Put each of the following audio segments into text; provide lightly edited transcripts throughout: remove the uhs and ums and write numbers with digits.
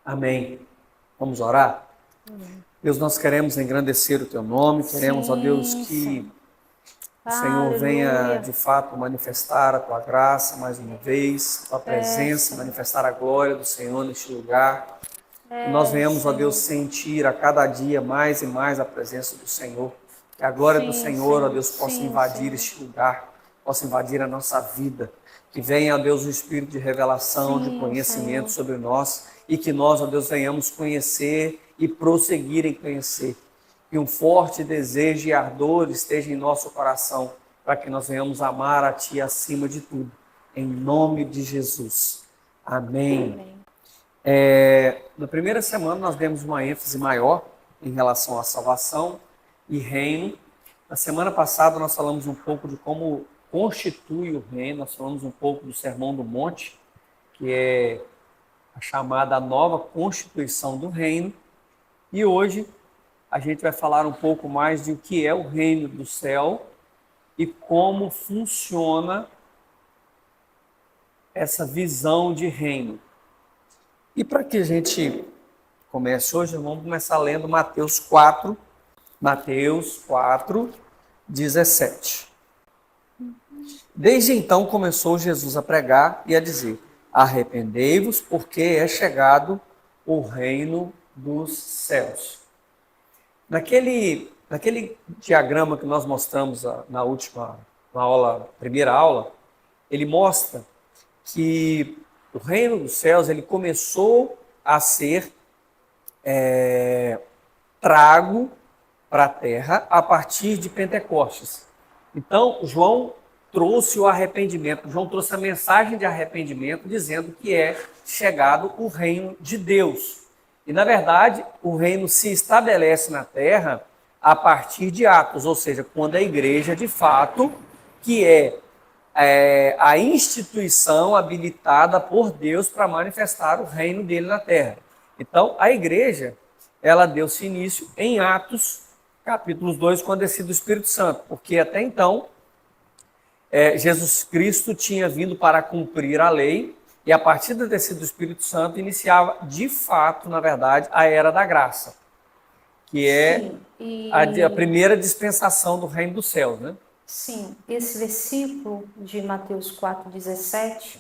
Amém. Vamos orar? Amém. Deus, nós queremos engrandecer o Teu nome, queremos, ó Deus, que Sim. o Senhor venha, Aleluia. de fato, manifestar a Tua graça mais uma vez, a Tua presença, Senhor. manifestar a glória do Senhor neste lugar. Que nós venhamos, ó Deus, Senhor. sentir a cada dia mais e mais a presença do Senhor. Que a glória do Sim, Senhor, ó Senhor. Deus, possa Sim, invadir Senhor. este lugar, possa invadir a nossa vida. Que venha, ó Deus, o espírito de revelação, de Sim, conhecimento Senhor. sobre nós e que nós, ó Deus, venhamos conhecer e prosseguir em conhecer. Que um forte desejo e ardor esteja em nosso coração para que nós venhamos amar a Ti acima de tudo. Em nome de Jesus. Amém. Amém. Na primeira semana nós demos uma ênfase maior em relação à salvação e reino. Na semana passada nós falamos um pouco de como constitui o reino, nós falamos um pouco do Sermão do Monte, que é a chamada nova constituição do reino. E hoje a gente vai falar um pouco mais de o que é o reino do céu e como funciona essa visão de reino. E para que a gente comece hoje, vamos começar lendo Mateus 4, 17. Desde então começou Jesus a pregar e a dizer: arrependei-vos, porque é chegado o reino dos céus. Naquele diagrama que nós mostramos na primeira aula, ele mostra que o reino dos céus ele começou a ser trago para a terra a partir de Pentecostes. Então, João trouxe o arrependimento, João trouxe a mensagem de arrependimento, dizendo que é chegado o reino de Deus. E, na verdade, o reino se estabelece na terra a partir de Atos, ou seja, quando a igreja, de fato, que é a instituição habilitada por Deus para manifestar o reino dele na terra. Então, a igreja, ela deu-se início em Atos, capítulos 2, com a descida do Espírito Santo, porque até então, Jesus Cristo tinha vindo para cumprir a lei, e a partir da descida do Espírito Santo, iniciava, de fato, na verdade, a Era da Graça, que é a primeira dispensação do reino dos céus, né? Sim, esse versículo de Mateus 4,17,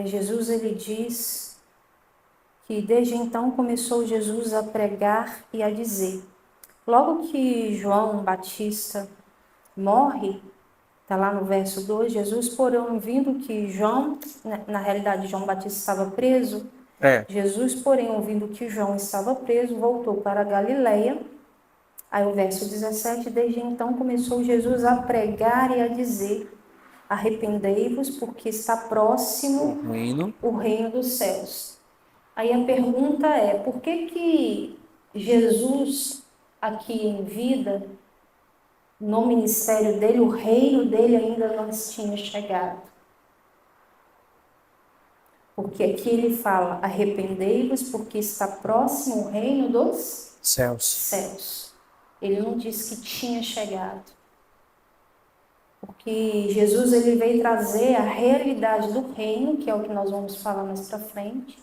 Jesus ele diz que desde então começou Jesus a pregar e a dizer. Logo que João Batista morre, está lá no verso 2, Jesus, porém, ouvindo que João, na realidade João Batista estava preso, Jesus, porém, ouvindo que João estava preso, voltou para a Galileia. Aí o verso 17, desde então começou Jesus a pregar e a dizer: arrependei-vos, porque está próximo o reino dos céus. Aí a pergunta é, por que Jesus, aqui em vida, no ministério dele, o reino dele ainda não tinha chegado? Porque aqui ele fala, arrependei-vos, porque está próximo o reino dos céus. Ele não disse que tinha chegado. Porque Jesus ele veio trazer a realidade do reino, que é o que nós vamos falar mais para frente.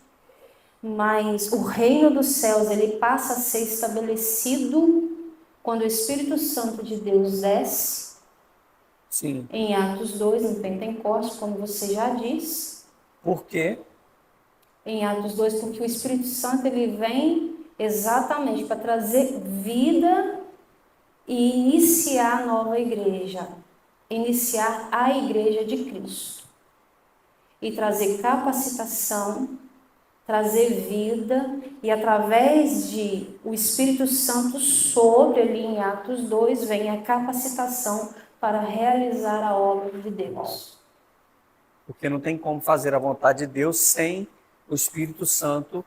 Mas o reino dos céus, ele passa a ser estabelecido quando o Espírito Santo de Deus desce. Sim. Em Atos 2, em Pentecostes, como você já disse. Por quê? Em Atos 2, porque o Espírito Santo ele vem exatamente para trazer vida e iniciar a nova igreja, iniciar a igreja de Cristo e trazer capacitação, trazer vida, e através de o Espírito Santo sobre ali em Atos 2 vem a capacitação para realizar a obra de Deus. Porque não tem como fazer a vontade de Deus sem o Espírito Santo.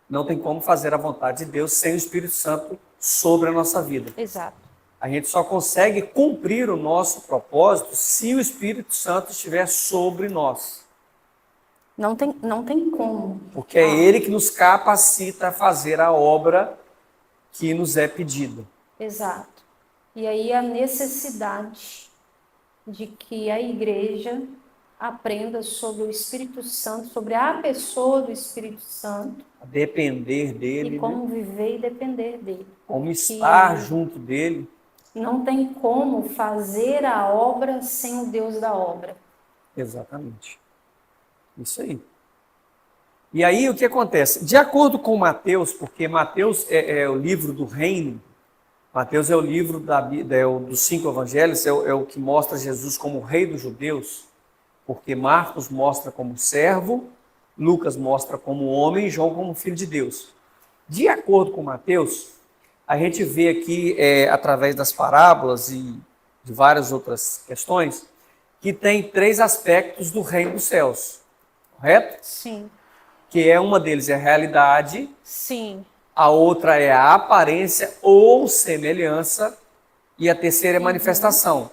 Não tem como fazer a vontade de Deus sem o Espírito Santo sobre a nossa vida. Exato. A gente só consegue cumprir o nosso propósito se o Espírito Santo estiver sobre nós. Não tem como. Porque é Ele que nos capacita a fazer a obra que nos é pedida. Exato. E aí a necessidade de que a igreja aprenda sobre o Espírito Santo, sobre a pessoa do Espírito Santo, A depender dele, e como viver e depender dele. como Porque estar junto dele. não tem como fazer a obra sem o Deus da obra. Exatamente. Isso aí. E aí o que acontece? De acordo com Mateus, porque Mateus é o livro do reino, Mateus é o livro dos 5 evangelhos, é o que mostra Jesus como rei dos judeus, porque Marcos mostra como servo, Lucas mostra como homem e João como filho de Deus. De acordo com Mateus, a gente vê aqui, através das parábolas e de várias outras questões, que tem 3 aspectos do reino dos céus, correto? Sim. Que uma deles é a realidade, Sim. a outra é a aparência ou semelhança, e a terceira é manifestação.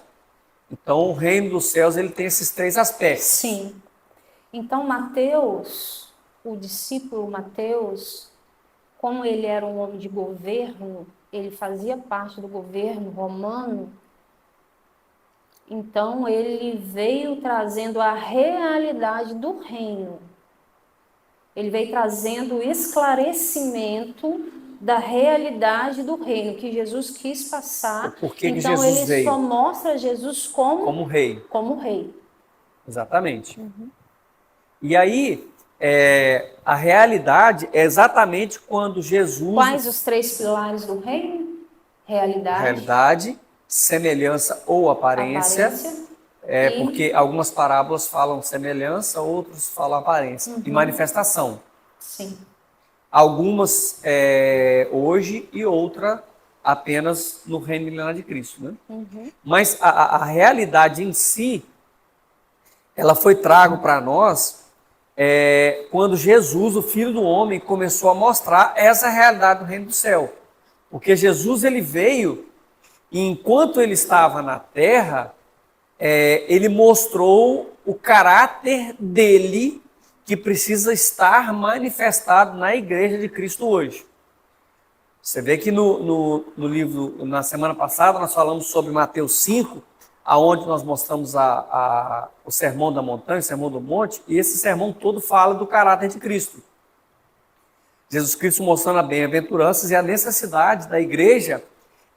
Então, o reino dos céus ele tem esses 3 aspectos. Sim. Então, Mateus, o discípulo Mateus, como ele era um homem de governo, ele fazia parte do governo romano, então ele veio trazendo a realidade do reino. Ele veio trazendo o esclarecimento da realidade do reino que Jesus quis passar. Por que então Jesus ele veio? só mostra Jesus como rei. Como rei. Exatamente. E aí, a realidade é exatamente quando Jesus... Quais os 3 pilares do reino? Realidade, semelhança ou aparência. Porque algumas parábolas falam semelhança, outros falam aparência. E manifestação. Sim. Algumas hoje e outra apenas no reino milenar de Cristo. Né? Mas a realidade em si, ela foi trago para nós quando Jesus, o Filho do Homem, começou a mostrar essa realidade do reino do céu. Porque Jesus ele veio e enquanto ele estava na terra, ele mostrou o caráter dele que precisa estar manifestado na igreja de Cristo hoje. Você vê que no livro, na semana passada, nós falamos sobre Mateus 5, aonde nós mostramos o sermão da montanha, o sermão do monte, e esse sermão todo fala do caráter de Cristo. Jesus Cristo mostrando a bem-aventuranças e a necessidade da igreja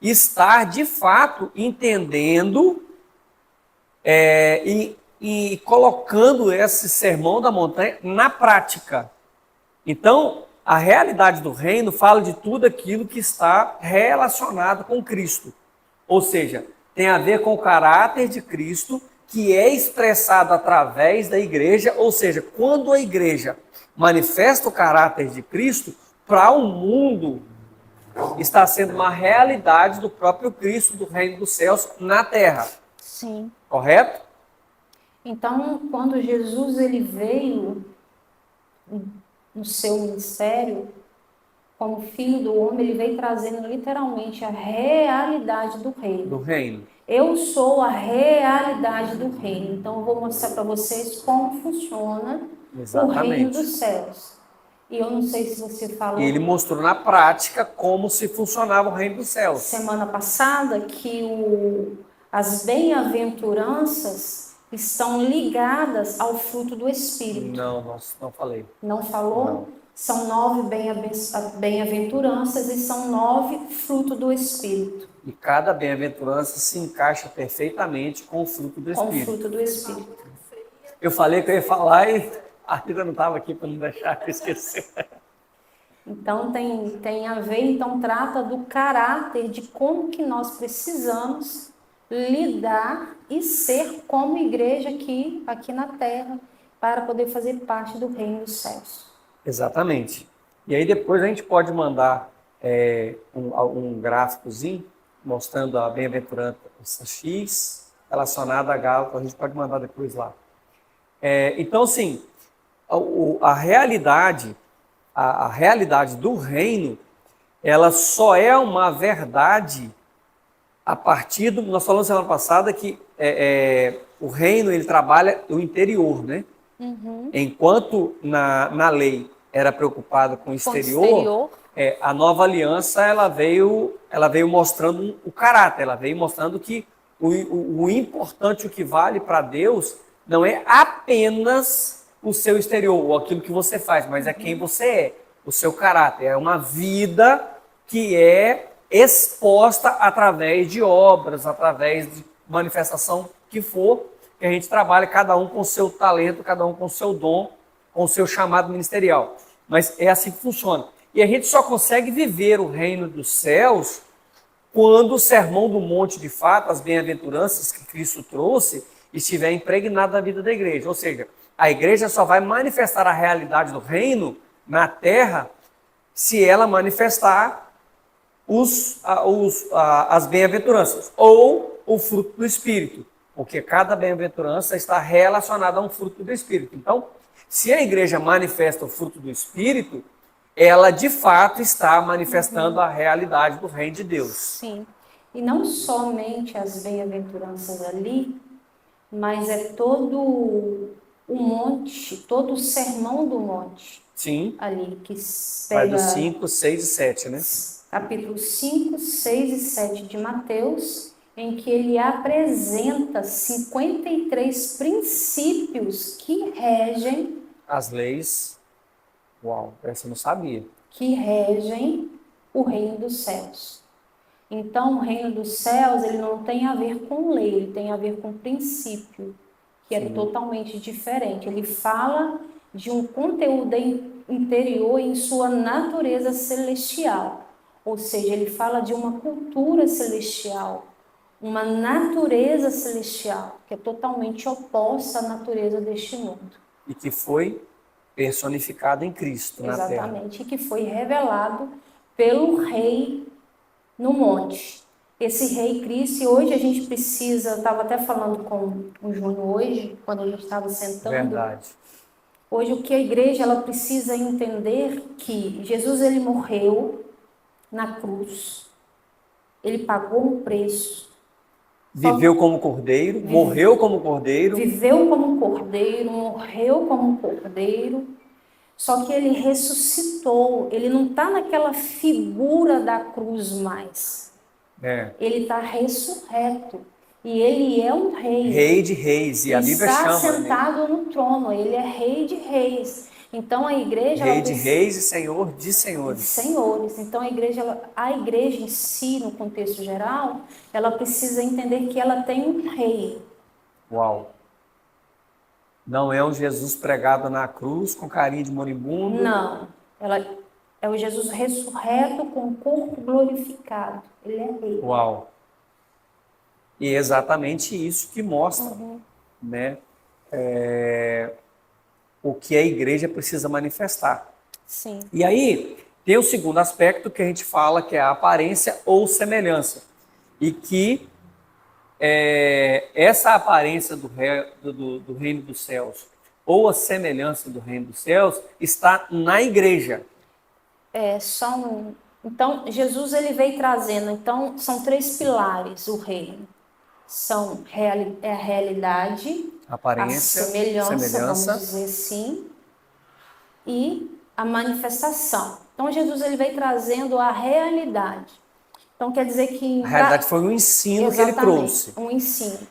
estar, de fato, entendendo e colocando esse sermão da montanha na prática. Então, a realidade do reino fala de tudo aquilo que está relacionado com Cristo. Ou seja, tem a ver com o caráter de Cristo, que é expressado através da igreja, ou seja, quando a igreja manifesta o caráter de Cristo, para o mundo está sendo uma realidade do próprio Cristo, do reino dos céus, na terra. Sim. Correto? Então, quando Jesus ele veio no seu ministério, como filho do homem, ele veio trazendo literalmente a realidade do reino. Do reino. Eu sou a realidade do reino. Então, eu vou mostrar para vocês como funciona o reino dos céus. E eu não sei se você falou... Ele mostrou na prática como se funcionava o reino dos céus. Semana passada, que as bem-aventuranças estão ligadas ao fruto do Espírito. Não falei. Não falou? Não. São 9 bem-aventuranças e são 9 frutos do Espírito. E cada bem-aventurança se encaixa perfeitamente com o fruto do Espírito. Com o fruto do Espírito. Eu falei que eu ia falar e a Rita não estava aqui para não deixar eu esquecer. Então tem a ver, então trata do caráter de como que nós precisamos lidar e ser como igreja aqui na terra para poder fazer parte do reino dos céus. Exatamente. E aí depois a gente pode mandar um gráficozinho mostrando a bem-aventurança X relacionada a Gálatas, a gente pode mandar depois lá. Então, sim, a realidade do reino, ela só é uma verdade a partir do... Nós falamos semana passada que o reino ele trabalha o interior, né? Enquanto na lei era preocupado com o exterior, a nova aliança ela veio mostrando o caráter, ela veio mostrando que o importante, o que vale para Deus, não é apenas o seu exterior, ou aquilo que você faz, mas é quem você é, o seu caráter. É uma vida que é exposta através de obras, através de manifestação que for, que a gente trabalha, cada um com o seu talento, cada um com o seu dom, com o seu chamado ministerial. Mas é assim que funciona. E a gente só consegue viver o reino dos céus quando o sermão do monte, de fato, as bem-aventuranças que Cristo trouxe, estiver impregnado na vida da igreja. Ou seja, a igreja só vai manifestar a realidade do reino na terra se ela manifestar as bem-aventuranças ou o fruto do Espírito, porque cada bem-aventurança está relacionada a um fruto do Espírito. Então, se a igreja manifesta o fruto do Espírito, ela de fato está manifestando a realidade do reino de Deus. Sim, e não somente as bem-aventuranças ali, mas é todo o monte, todo o sermão do monte. Sim. Ali, que Vai pega do 5, 6 e 7, né? capítulos 5, 6 e 7 de Mateus, em que ele apresenta 53 princípios que regem as leis. Uau, essa eu não sabia. Que regem o reino dos céus. Então, o reino dos céus, ele não tem a ver com lei, ele tem a ver com princípio, que é totalmente diferente. Ele fala de um conteúdo interior em sua natureza celestial. Ou seja, ele fala de uma cultura celestial, uma natureza celestial, que é totalmente oposta à natureza deste mundo. E que foi personificado em Cristo na terra. Exatamente, e que foi revelado pelo Rei no monte. Esse Rei Cristo, e hoje a gente precisa, eu estava até falando com o Júnior hoje, quando a gente estava sentando. Verdade. Hoje o que a igreja ela precisa entender que Jesus ele morreu na cruz. Ele pagou um preço. Viveu como cordeiro, morreu como cordeiro. Viveu como cordeiro, morreu como cordeiro. Só que ele ressuscitou. Ele não está naquela figura da cruz mais. Ele está ressurreto. E ele é um rei. Rei de reis. E a Bíblia chama. Está sentado no trono. Ele é rei de reis. Então a igreja... Rei de reis e senhor de senhores. De senhores. Então a igreja em si, no contexto geral, ela precisa entender que ela tem um rei. Uau. Não é um Jesus pregado na cruz com carinha de moribundo. Não. Ela é o Jesus ressurreto com o corpo glorificado. Ele é rei. Uau. E é exatamente isso que mostra, né? O que a igreja precisa manifestar. Sim. E aí, tem o segundo aspecto que a gente fala, que é a aparência ou semelhança. E que essa aparência do reino dos céus, ou a semelhança do reino dos céus, está na igreja. Então, Jesus ele veio trazendo, então, são 3 pilares o reino. São a realidade, aparência, a semelhança, vamos dizer assim, e a manifestação. Então, Jesus ele veio trazendo a realidade. Então, quer dizer que... A realidade foi um ensino que ele trouxe. Um ensino.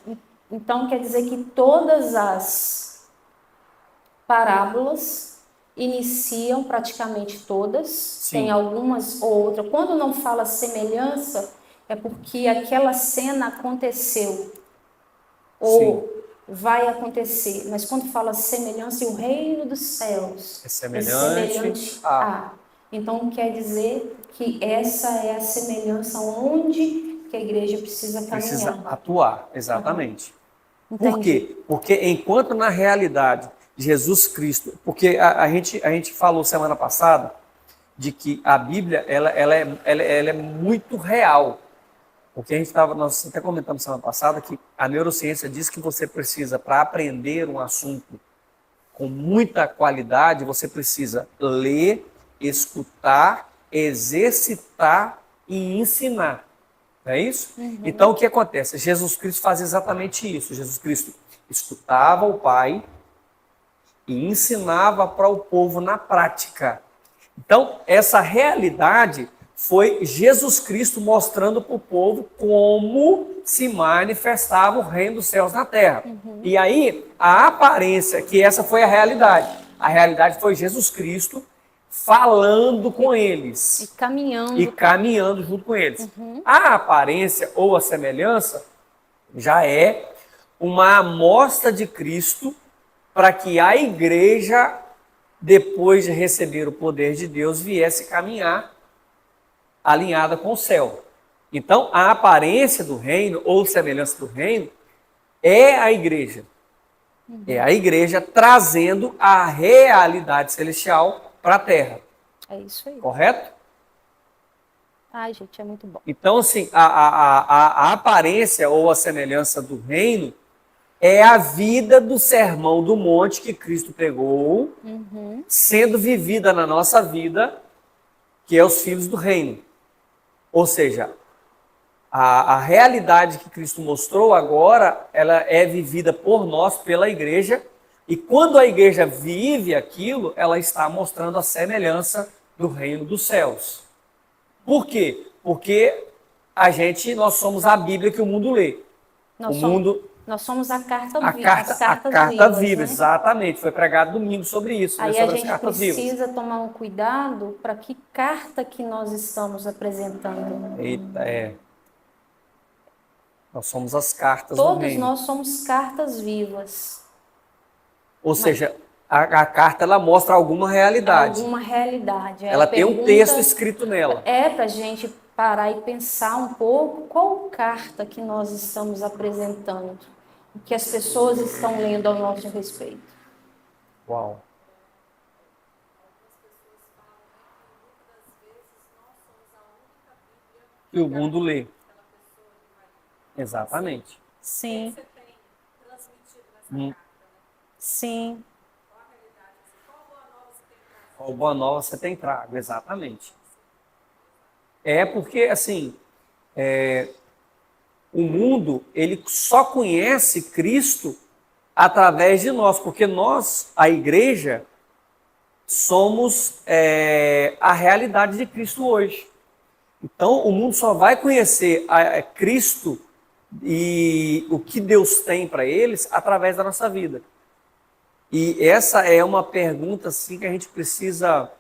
Então, quer dizer que todas as parábolas iniciam, praticamente todas, Sim. Tem algumas ou outras. Quando não fala semelhança, é porque aquela cena aconteceu ou vai acontecer. Mas quando fala semelhança, o reino dos céus é semelhante a... Então quer dizer que essa é a semelhança onde que a igreja precisa caminhar. Precisa atuar, exatamente. Por quê? Porque enquanto na realidade Jesus Cristo, porque a gente falou semana passada de que a Bíblia ela é muito real. Porque nós até comentamos semana passada que a neurociência diz que você precisa, para aprender um assunto com muita qualidade, você precisa ler, escutar, exercitar e ensinar. Não é isso? Então, o que acontece? Jesus Cristo faz exatamente isso. Jesus Cristo escutava o Pai e ensinava para o povo na prática. Então, essa realidade foi Jesus Cristo mostrando para o povo como se manifestava o reino dos céus na terra. E aí, a aparência, que essa foi a realidade. A realidade foi Jesus Cristo falando com eles E caminhando. e caminhando junto com eles. A aparência ou a semelhança já é uma amostra de Cristo para que a igreja, depois de receber o poder de Deus, viesse caminhar alinhada com o céu. Então, a aparência do reino ou semelhança do reino é a igreja. É a igreja trazendo a realidade celestial para a terra. É isso aí. Correto? Ai, gente, é muito bom. Então, assim, a aparência ou a semelhança do reino é a vida do sermão do monte que Cristo pregou, sendo vivida na nossa vida, que é os filhos do reino. Ou seja, a realidade que Cristo mostrou agora, ela é vivida por nós, pela igreja, e quando a igreja vive aquilo, ela está mostrando a semelhança do reino dos céus. Por quê? Porque nós somos a Bíblia que o mundo lê. Nós somos a carta A viva, carta, as cartas a carta vivas, viva, né? exatamente. Foi pregado domingo sobre isso, Aí né, a sobre as gente cartas vivas. precisa tomar um cuidado para que carta que nós estamos apresentando. Eita, nós somos as cartas do Todos reino. nós somos cartas vivas. Ou seja, a carta ela mostra alguma realidade. Alguma realidade. Aí Ela a tem um pergunta texto escrito nela. é para a gente parar e pensar um pouco qual carta que nós estamos apresentando, o que as pessoas estão lendo ao nosso respeito. Uau. Que o mundo lê. Exatamente. Sim. Sim. Qual boa nova você tem trago? Exatamente. É porque, assim, o mundo, ele só conhece Cristo através de nós, porque nós, a igreja, somos a realidade de Cristo hoje. Então, o mundo só vai conhecer Cristo e o que Deus tem para eles através da nossa vida. E essa é uma pergunta assim, que a gente precisa...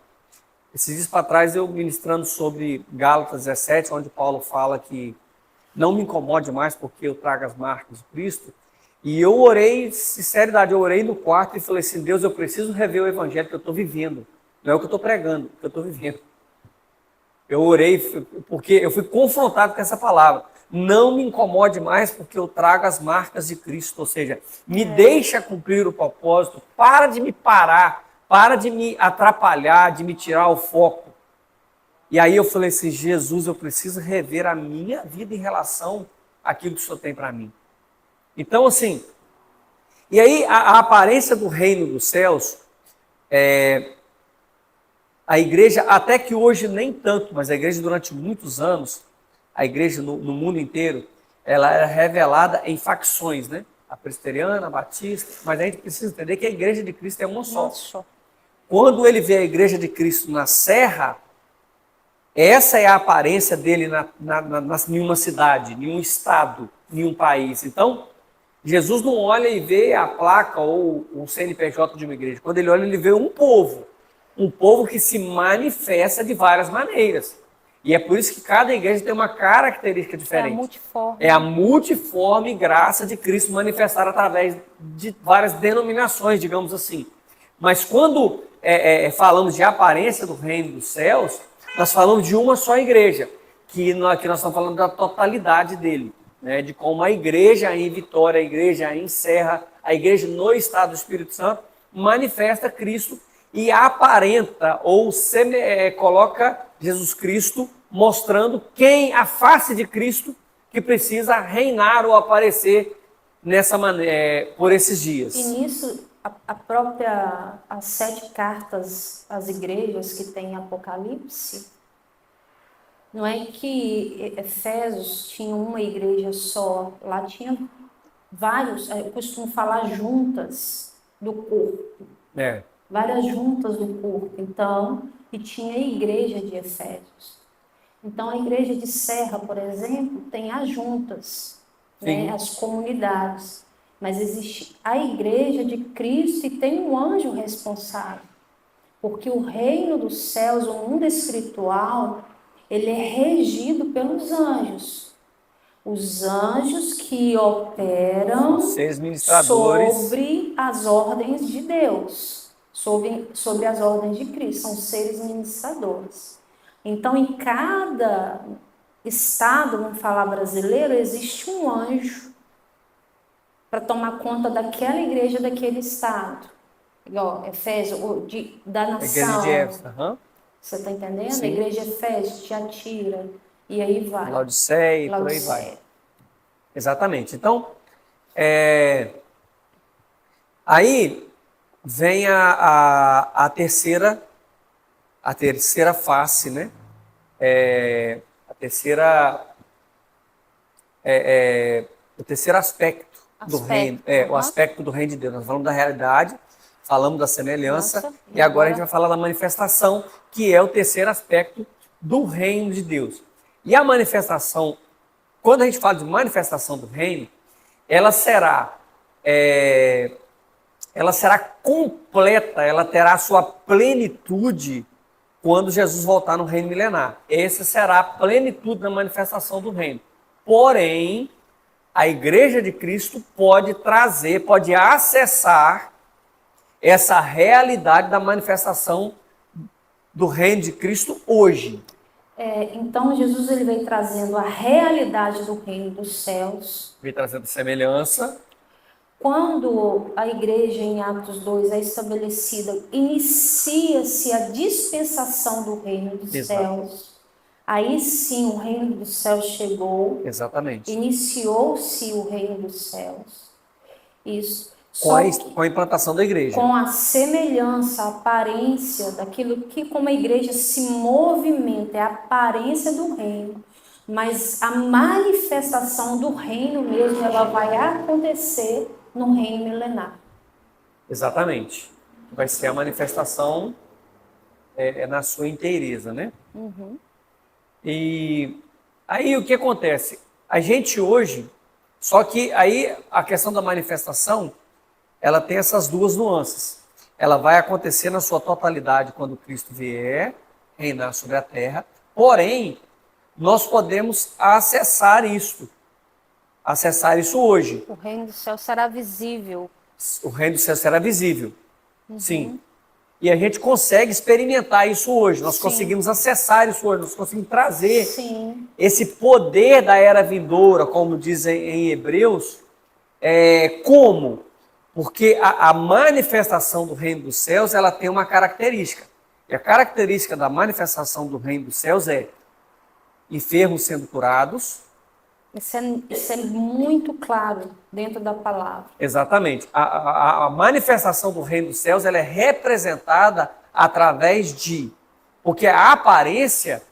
Esses dias para trás, eu ministrando sobre Gálatas 17, onde Paulo fala que não me incomode mais porque eu trago as marcas de Cristo. E eu orei, sinceridade, eu orei no quarto e falei assim, Deus, eu preciso rever o evangelho que eu estou vivendo. Não é o que eu estou pregando, é o que eu estou vivendo. Eu orei porque eu fui confrontado com essa palavra. Não me incomode mais porque eu trago as marcas de Cristo. Ou seja, me deixa cumprir o propósito. Para de me parar. Para de me atrapalhar, de me tirar o foco. E aí eu falei assim, Jesus, eu preciso rever a minha vida em relação àquilo que o Senhor tem para mim. Então, assim, e aí a aparência do reino dos céus, a igreja, até que hoje nem tanto, mas a igreja durante muitos anos, a igreja no mundo inteiro, ela era revelada em facções, né? A presbiteriana, a batista, mas a gente precisa entender que a igreja de Cristo é uma só. Nossa. Quando ele vê a igreja de Cristo na serra, essa é a aparência dele em uma cidade, em um estado, em um país. Então, Jesus não olha e vê a placa ou o CNPJ de uma igreja. Quando ele olha, ele vê um povo que se manifesta de várias maneiras. E é por isso que cada igreja tem uma característica diferente. É a multiforme. É a multiforme graça de Cristo manifestada através de várias denominações, digamos assim. Mas quando falamos de aparência do reino dos céus, nós falamos de uma só igreja, que nós estamos falando da totalidade dele, né? De como a igreja em Vitória, a igreja em Serra, a igreja no estado do Espírito Santo, manifesta Cristo e aparenta ou coloca Jesus Cristo mostrando quem a face de Cristo que precisa reinar ou aparecer nessa maneira, por esses dias. E nisso, as 7 cartas às igrejas que tem em Apocalipse, não é que Efésios tinha uma igreja só, lá tinha vários, eu costumo falar juntas do corpo. Várias juntas do corpo, então, e tinha a igreja de Efésios. Então, a igreja de Serra, por exemplo, tem as juntas, Sim. né, as comunidades. Mas existe a igreja de Cristo e tem um anjo responsável. Porque o reino dos céus, o mundo espiritual, ele é regido pelos anjos. Os anjos que operam Os seres ministradores. sobre as ordens de Deus, sobre as ordens de Cristo, são seres ministradores. Então, em cada estado, vamos falar brasileiro, existe um anjo para tomar conta daquela igreja, daquele estado. Igual Efésio, da A igreja de nação. Éfeso. Aham. Você está entendendo? Sim. A igreja Efésio, Tiatira, e aí vai. Laodiceia e por aí vai. Laodiceia. Exatamente. Então, aí vem a terceira face, né? A terceira, o terceiro aspecto do reino, o aspecto do reino de Deus. Nós falamos da realidade, falamos da semelhança, Nossa, e agora a gente vai falar da manifestação, que é o terceiro aspecto do reino de Deus. E a manifestação, quando a gente fala de manifestação do reino, ela será completa, ela terá a sua plenitude quando Jesus voltar no reino milenar. Essa será a plenitude da manifestação do reino. Porém, a igreja de Cristo pode trazer, pode acessar essa realidade da manifestação do reino de Cristo hoje. Então, Jesus ele vem trazendo a realidade do reino dos céus. Vem trazendo semelhança. Quando a igreja em Atos 2 é estabelecida, inicia-se a dispensação do reino dos céus. Aí sim o reino dos céus chegou. Exatamente. Iniciou-se o reino dos céus. Isso. Com a implantação da igreja. Com a semelhança, a aparência daquilo que como a igreja se movimenta, é a aparência do reino. Mas a manifestação do reino mesmo, ela vai acontecer no reino milenar. Exatamente. Vai ser a manifestação na sua inteireza, né? Uhum. E aí o que acontece? A gente hoje, só que aí a questão da manifestação, ela tem essas duas nuances. Ela vai acontecer na sua totalidade quando Cristo vier reinar sobre a terra, porém, nós podemos acessar isso hoje. O reino do céu será visível. O reino do céu será visível, sim. E a gente consegue experimentar isso hoje, nós conseguimos acessar isso hoje, nós conseguimos trazer esse poder da era vindoura, como dizem em Hebreus, como? Porque a manifestação do reino dos céus, ela tem uma característica. E a característica da manifestação do reino dos céus é enfermos sendo curados. Isso é muito claro dentro da palavra. Exatamente. A manifestação do reino dos céus, ela é representada através de... Porque a aparência,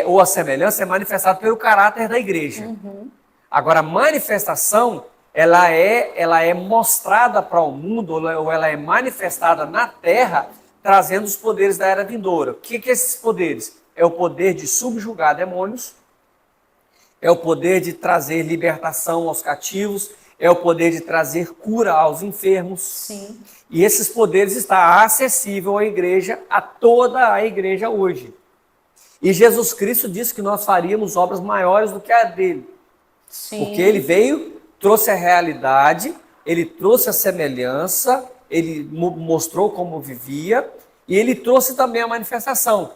ou a semelhança, é manifestada pelo caráter da igreja. Agora, a manifestação, ela é mostrada para o mundo, ou ela é manifestada na terra, trazendo os poderes da era vindoura. O que são esses poderes? É o poder de subjugar demônios, é o poder de trazer libertação aos cativos, é o poder de trazer cura aos enfermos. Sim. E esses poderes estão acessíveis à igreja, a toda a igreja hoje. E Jesus Cristo disse que nós faríamos obras maiores do que a dele. Sim. Porque ele veio, trouxe a realidade, ele trouxe a semelhança, ele mostrou como vivia, e ele trouxe também a manifestação.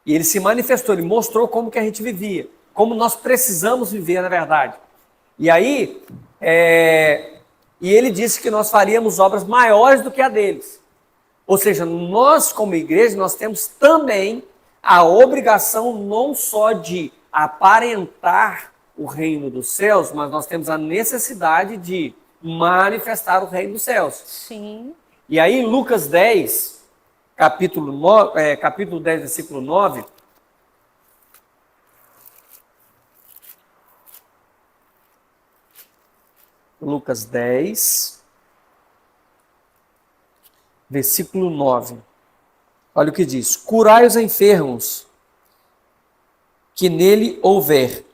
E ele se manifestou, ele mostrou como que a gente vivia, como nós precisamos viver, na verdade. E aí, e ele disse que nós faríamos obras maiores do que a deles. Ou seja, nós como igreja, nós temos também a obrigação não só de aparentar o reino dos céus, mas nós temos a necessidade de manifestar o reino dos céus. Sim. E aí, em Lucas 10, capítulo 10, versículo 9, Lucas 10, versículo 9. Olha o que diz: curai os enfermos que nele houver,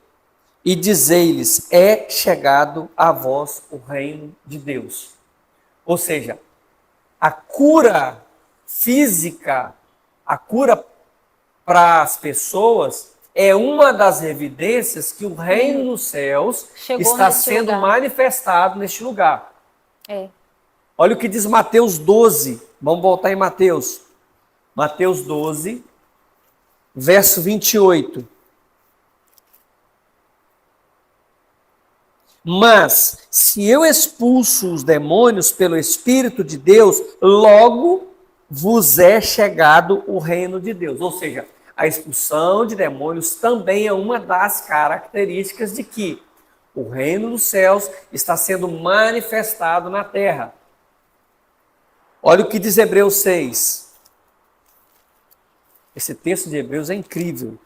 e dizei-lhes, é chegado a vós o reino de Deus. Ou seja, a cura física, a cura para as pessoas, é uma das evidências que o reino dos céus Chegou está nesse sendo lugar. manifestado neste lugar. É. Olha o que diz Mateus 12. Vamos voltar em Mateus. Mateus 12, verso 28. Mas, se eu expulso os demônios pelo Espírito de Deus, logo vos é chegado o reino de Deus. Ou seja, a expulsão de demônios também é uma das características de que o reino dos céus está sendo manifestado na terra. Olha o que diz Hebreus 6. Esse texto de Hebreus é incrível.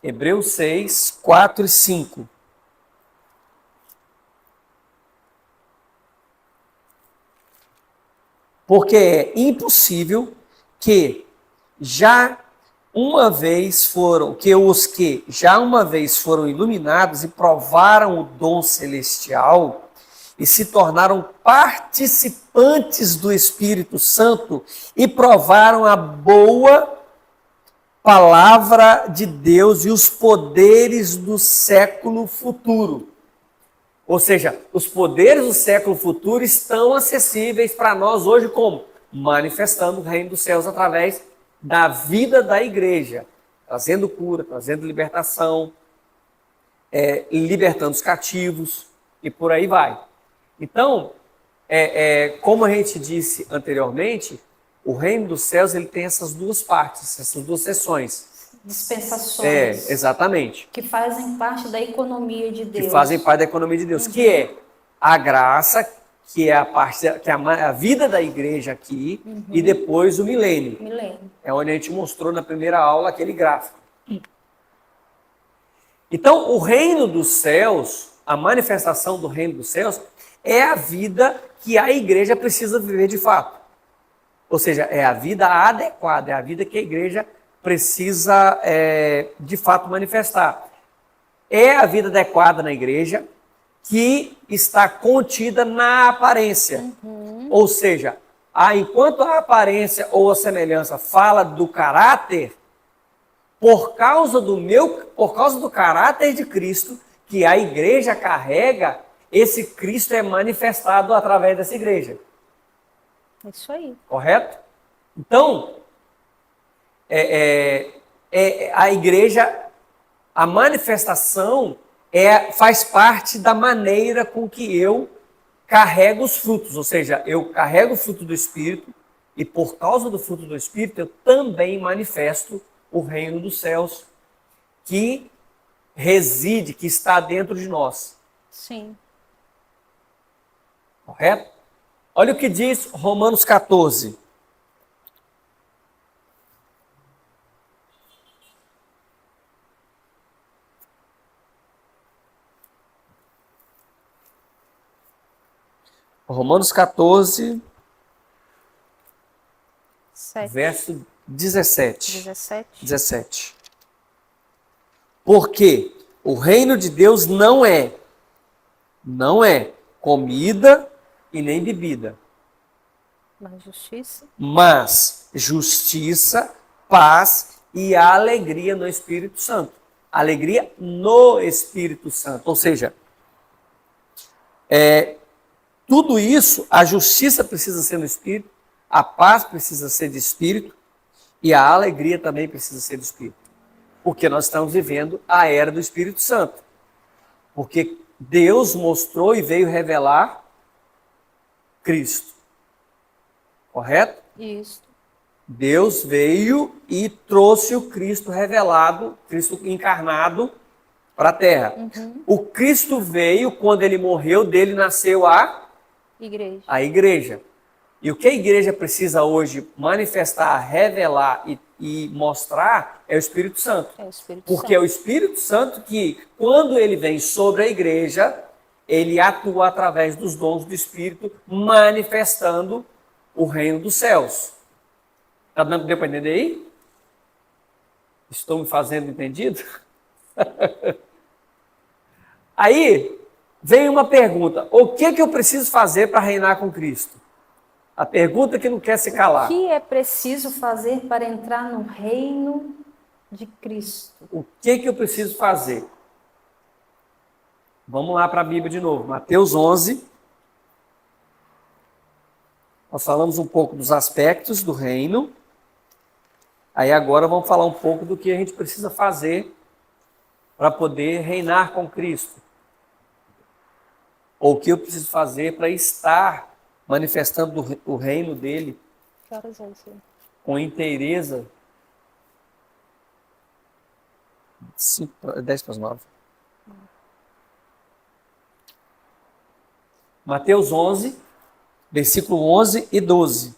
Hebreus 6, 4 e 5. Porque é impossível que já uma vez foram, que os que já uma vez foram iluminados e provaram o dom celestial e se tornaram participantes do Espírito Santo e provaram a boa palavra de Deus e os poderes do século futuro. Ou seja, os poderes do século futuro estão acessíveis para nós hoje como? Manifestando o reino dos céus através da vida da igreja, trazendo cura, trazendo libertação, libertando os cativos e por aí vai. Então, como a gente disse anteriormente, o reino dos céus ele tem essas duas partes, essas duas seções. Dispensações. Exatamente. Que fazem parte da economia de Deus. Que fazem parte da economia de Deus, que é a graça, que é a parte, que é a vida da igreja aqui, e depois o milênio. É onde a gente mostrou na primeira aula aquele gráfico. Então, o reino dos céus, a manifestação do reino dos céus, é a vida que a igreja precisa viver de fato. Ou seja, é a vida adequada, é a vida que a igreja precisa, de fato, manifestar. É a vida adequada na igreja que está contida na aparência. Ou seja, enquanto a aparência ou a semelhança fala do caráter, por causa do caráter de Cristo, que a igreja carrega, esse Cristo é manifestado através dessa igreja. É isso aí. Correto? Então, a igreja, a manifestação faz parte da maneira com que eu carrego os frutos, ou seja, eu carrego o fruto do Espírito e por causa do fruto do Espírito eu também manifesto o reino dos céus que reside, que está dentro de nós. Sim. Correto? Olha o que diz Romanos 14. Romanos 14, 7. verso 17. 17. Porque o reino de Deus não é comida e nem bebida, mas justiça, paz e alegria no Espírito Santo. Alegria no Espírito Santo. Ou seja, tudo isso, a justiça precisa ser no Espírito, a paz precisa ser de Espírito e a alegria também precisa ser do Espírito. Porque nós estamos vivendo a era do Espírito Santo. Porque Deus mostrou e veio revelar Cristo. Correto? Isso. Deus veio e trouxe o Cristo revelado, Cristo encarnado para a terra. O Cristo veio, quando ele morreu, dele nasceu a igreja. E o que a igreja precisa hoje manifestar, revelar e mostrar é o Espírito Santo. Porque é o Espírito Santo que, quando ele vem sobre a igreja, ele atua através dos dons do Espírito, manifestando o reino dos céus. Deu para entender aí? Estou me fazendo entendido? Aí, vem uma pergunta. O que eu preciso fazer para reinar com Cristo? A pergunta que não quer se O calar. que é preciso fazer para entrar no reino de Cristo? O que eu preciso fazer? Vamos lá para a Bíblia de novo. Mateus 11. Nós falamos um pouco dos aspectos do reino. Aí agora vamos falar um pouco do que a gente precisa fazer para poder reinar com Cristo. Ou o que eu preciso fazer para estar manifestando o reino dele Que horas é isso? com inteireza. 10 para as 9. Mateus 11, versículo 11 e 12.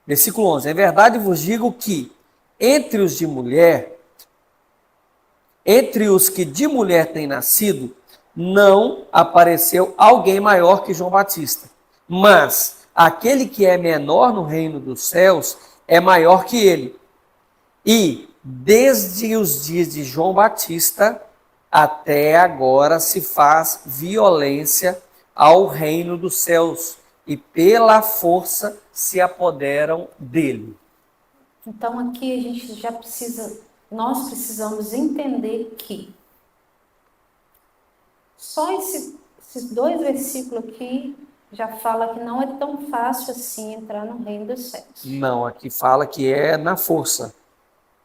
Versículo 11. Em verdade vos digo que entre os que de mulher têm nascido, não apareceu alguém maior que João Batista. Mas aquele que é menor no reino dos céus é maior que ele. E desde os dias de João Batista até agora se faz violência ao reino dos céus e pela força se apoderam dele. Então aqui a gente nós precisamos entender que só esses dois versículos aqui já fala que não é tão fácil assim entrar no reino dos céus. Não, aqui fala que é na força.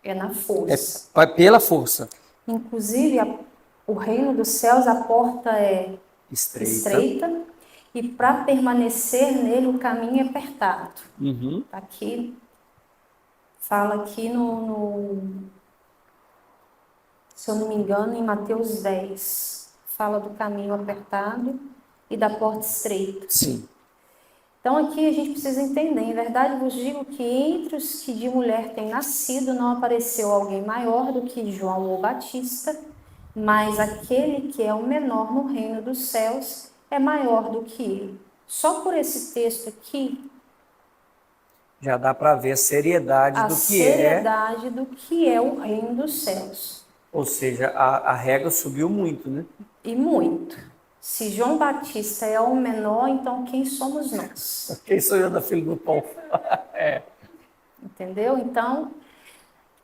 É na força. É pela força. Inclusive, o reino dos céus, a porta é estreita e para permanecer nele o caminho é apertado. Uhum. Aqui, fala aqui se eu não me engano, em Mateus 10, fala do caminho apertado e da porta estreita. Sim. Então aqui a gente precisa entender, em verdade vos digo que entre os que de mulher têm nascido não apareceu alguém maior do que João o Batista, mas aquele que é o menor no reino dos céus é maior do que ele. Só por esse texto aqui, já dá para ver a seriedade do que é o reino dos céus. Ou seja, a régua subiu muito, né? E muito. Se João Batista é o menor, então quem somos nós? Quem sou eu da filha do pão? Entendeu? Então,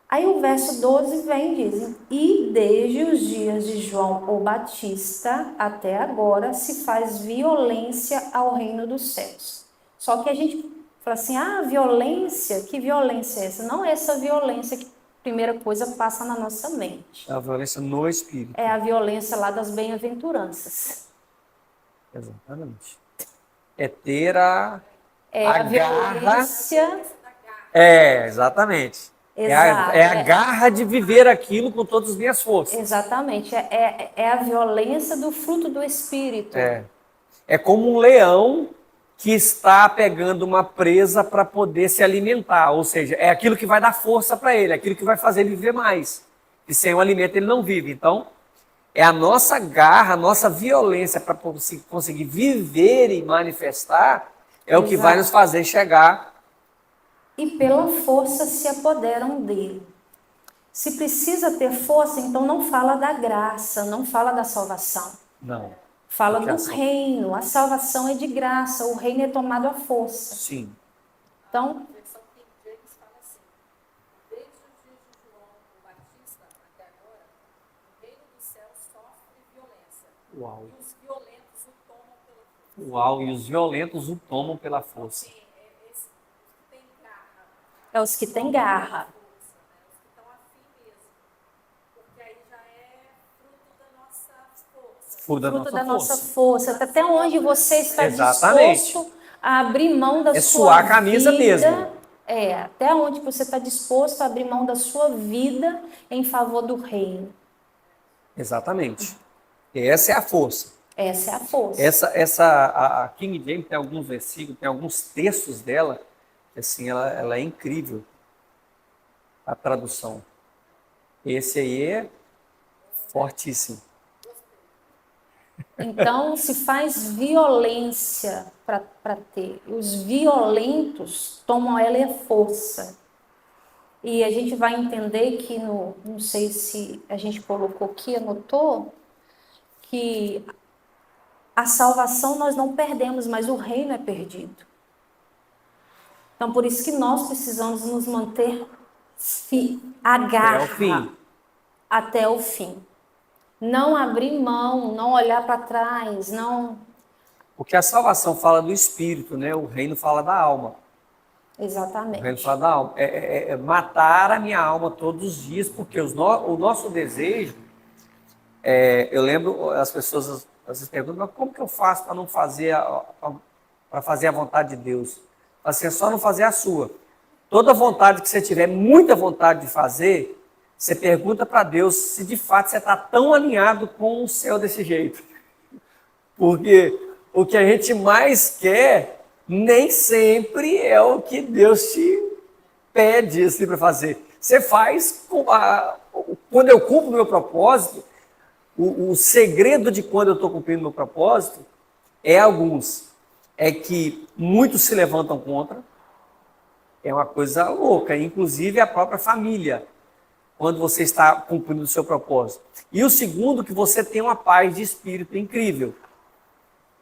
aí o verso 12 vem e diz: e desde os dias de João o Batista até agora se faz violência ao reino dos céus. Só que a gente fala assim, violência, que violência é essa? Não é essa violência que a primeira coisa passa na nossa mente. É a violência no espírito. É a violência lá das bem-aventuranças. Exatamente. É ter a violência. garra. Exatamente. Exato, é a garra de viver aquilo com todas as minhas forças. Exatamente. É a violência do fruto do Espírito. É como um leão que está pegando uma presa para poder se alimentar. Ou seja, é aquilo que vai dar força para ele, é aquilo que vai fazer ele viver mais. E sem o alimento ele não vive. Então, é a nossa garra, a nossa violência para conseguir viver e manifestar, é o que vai nos fazer chegar. E pela força se apoderam dele. Se precisa ter força, então não fala da graça, não fala da salvação. Não. Fala do reino. A salvação é de graça, o reino é tomado à força. Sim. Então, Uau. Uau, e os violentos o tomam pela força. É os que têm garra. Fruto da nossa força. Até onde você está disposto a abrir mão da sua vida. É suar a camisa mesmo. Até onde você está disposto a abrir mão da sua vida em favor do reino. Exatamente. Essa é a força. Essa é a força. A King James tem alguns versículos, tem alguns textos dela, assim, ela é incrível, a tradução. Esse aí é fortíssimo. Então, se faz violência para ter. Os violentos tomam ela e a força. E a gente vai entender que, não sei se a gente colocou aqui, anotou, que a salvação nós não perdemos, mas o reino é perdido. Então, por isso que nós precisamos nos manter a Até o garra fim. até o fim. Não abrir mão, não olhar para trás, não. Porque a salvação fala do espírito, né? O reino fala da alma. O reino Exatamente. fala da alma. É matar a minha alma todos os dias, porque o nosso desejo. Eu lembro, as pessoas às vezes perguntam, mas como que eu faço para não fazer para fazer a vontade de Deus? Assim, é só não fazer a sua. Toda vontade que você tiver, muita vontade de fazer, você pergunta para Deus se de fato você está tão alinhado com o céu desse jeito. Porque o que a gente mais quer nem sempre é o que Deus te pede assim, para fazer. Você faz, quando eu cumpro o meu propósito, o segredo de quando eu estou cumprindo meu propósito é que muitos se levantam contra, é uma coisa louca, inclusive a própria família, quando você está cumprindo o seu propósito. E o segundo, que você tem uma paz de espírito incrível.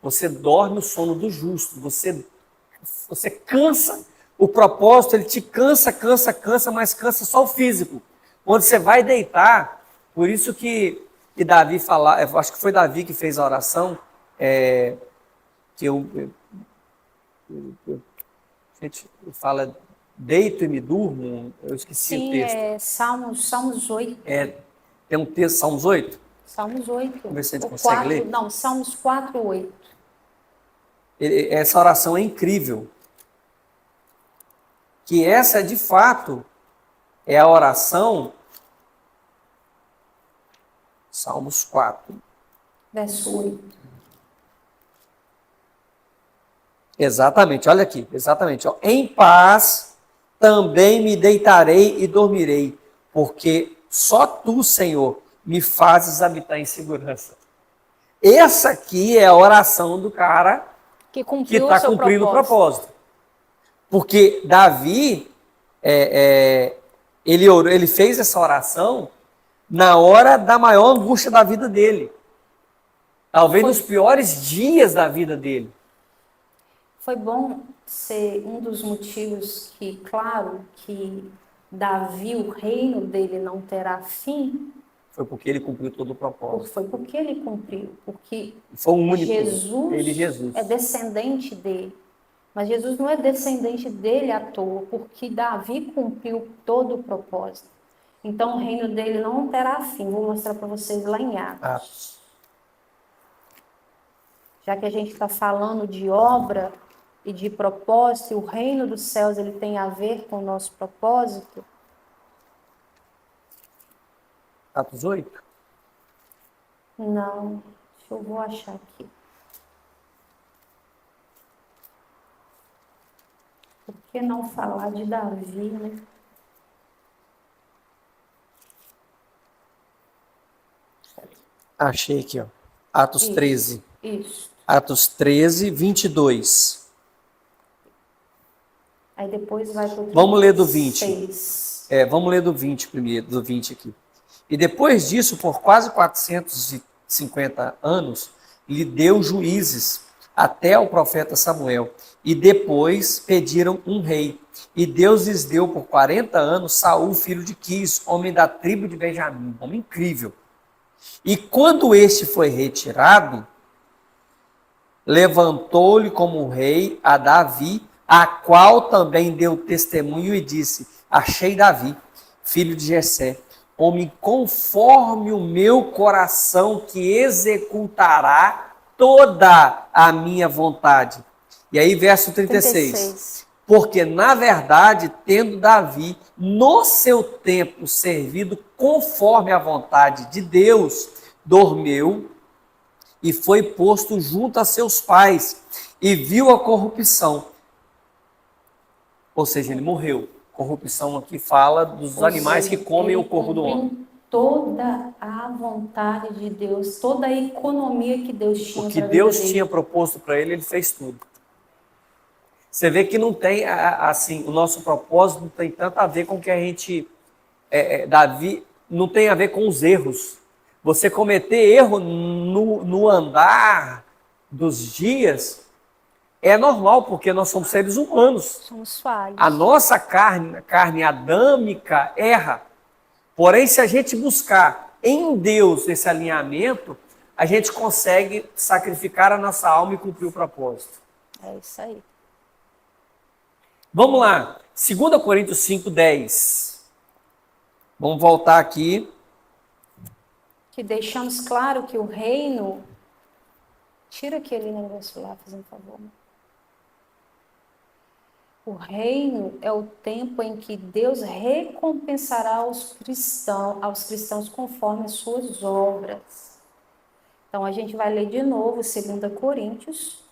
Você dorme o sono do justo, você cansa, o propósito ele te cansa, mas cansa só o físico. Quando você vai deitar, por isso que Davi fala, eu acho que foi Davi que fez a oração, que a gente fala, deito e me durmo, eu esqueci o Sim, texto. é Salmos 8. Tem um texto, Salmos 8? Salmos 8. Vamos ver se a gente O consegue 4, ler. não, Salmos 4, 8. Essa oração é incrível. Que essa, de fato, é a oração, Salmos 4. Verso 8. Exatamente, olha aqui, exatamente. Ó. Em paz também me deitarei e dormirei, porque só tu, Senhor, me fazes habitar em segurança. Essa aqui é a oração do cara Que que cumpriu está o seu cumprindo o propósito. propósito. Porque Davi, ele fez essa oração na hora da maior angústia da vida dele. Talvez nos piores dias da vida dele. Foi bom ser um dos motivos que, claro, que Davi, o reino dele não terá fim, Foi porque ele cumpriu todo o propósito. foi porque ele cumpriu, porque Foi o único, Jesus é descendente dele. Mas Jesus não é descendente dele à toa, porque Davi cumpriu todo o propósito. Então o reino dele não terá fim. Vou mostrar para vocês lá em Atos. Já que a gente está falando de obra e de propósito, e o reino dos céus ele tem a ver com o nosso propósito. Atos 8? Não, eu vou achar aqui. Por que não falar de Davi, né? Achei aqui, ó. Atos 13. Isso. Atos 13, 22. Aí depois vai para o Vamos ler do 20. Vamos ler do 20 primeiro, do 20 aqui. E depois disso, por quase 450 anos, lhe deu juízes até o profeta Samuel. E depois pediram um rei. E Deus lhes deu por 40 anos Saul, filho de Quis, homem da tribo de Benjamim. Homem incrível. E quando este foi retirado, levantou-lhe como rei a Davi, a qual também deu testemunho e disse: achei Davi, filho de Jessé, homem conforme o meu coração, que executará toda a minha vontade. E aí, verso 36. Porque, na verdade, tendo Davi, no seu tempo, servido conforme a vontade de Deus, dormiu e foi posto junto a seus pais e viu a corrupção. Ou seja, ele morreu. Corrupção aqui fala dos animais que comem o corpo do homem. toda a vontade de Deus, toda a economia que Deus tinha O para que a vida Deus dele. tinha proposto para ele, ele fez tudo. Você vê que não tem, assim, o nosso propósito não tem tanto a ver com o que a gente, Davi, não tem a ver com os erros. Você cometer erro no andar dos dias é normal, porque nós somos seres humanos. Somos falhos. A nossa carne adâmica erra. Porém, se a gente buscar em Deus esse alinhamento, a gente consegue sacrificar a nossa alma e cumprir o propósito. É isso aí. Vamos lá, 2 Coríntios 5:10. Vamos voltar aqui. Que deixamos claro que o reino... Tira aquele negócio lá, fazendo favor. O reino é o tempo em que Deus recompensará aos cristãos conforme as suas obras. Então, a gente vai ler de novo 2 Coríntios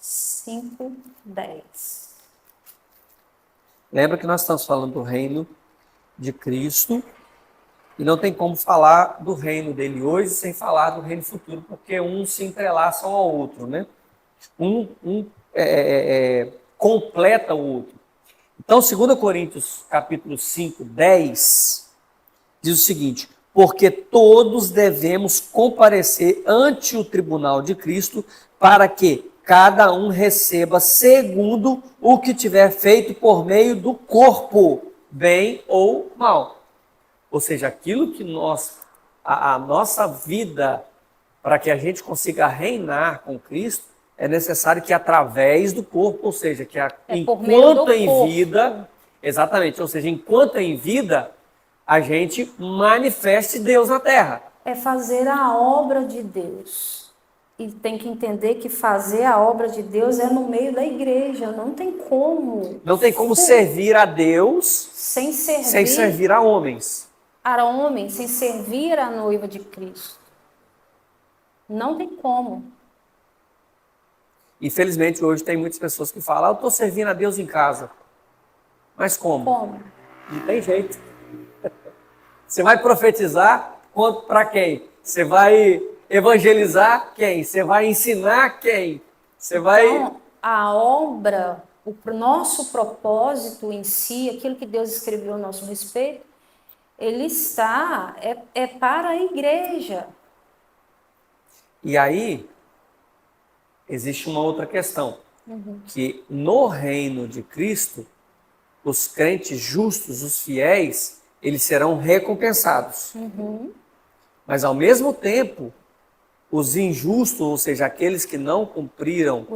5:10. Lembra que nós estamos falando do reino de Cristo e não tem como falar do reino dele hoje sem falar do reino futuro, porque um se entrelaça um ao outro, né? Um completa o outro. Então, 2 Coríntios capítulo 5:10 diz o seguinte: porque todos devemos comparecer ante o tribunal de Cristo para que cada um receba segundo o que tiver feito por meio do corpo, bem ou mal. Ou seja, aquilo que a nossa vida, para que a gente consiga reinar com Cristo, é necessário que através do corpo, ou seja, que enquanto em vida, exatamente, ou seja, enquanto em vida, a gente manifeste Deus na terra. É fazer a obra de Deus. E tem que entender que fazer a obra de Deus é no meio da igreja. Não tem como. Não tem como servir a Deus sem servir a homens. A homens, sem servir a noiva de Cristo. Não tem como. Infelizmente, hoje tem muitas pessoas que falam: eu estou servindo a Deus em casa. Mas como? Como? Não tem jeito. Você vai profetizar para quem? Você vai evangelizar quem? Você vai ensinar quem? Você vai... Então, a obra, o nosso propósito em si, aquilo que Deus escreveu a nosso respeito, ele é para a igreja. E aí, existe uma outra questão, que no reino de Cristo, os crentes justos, os fiéis, eles serão recompensados. Mas, ao mesmo tempo, os injustos, ou seja, aqueles que não cumpriram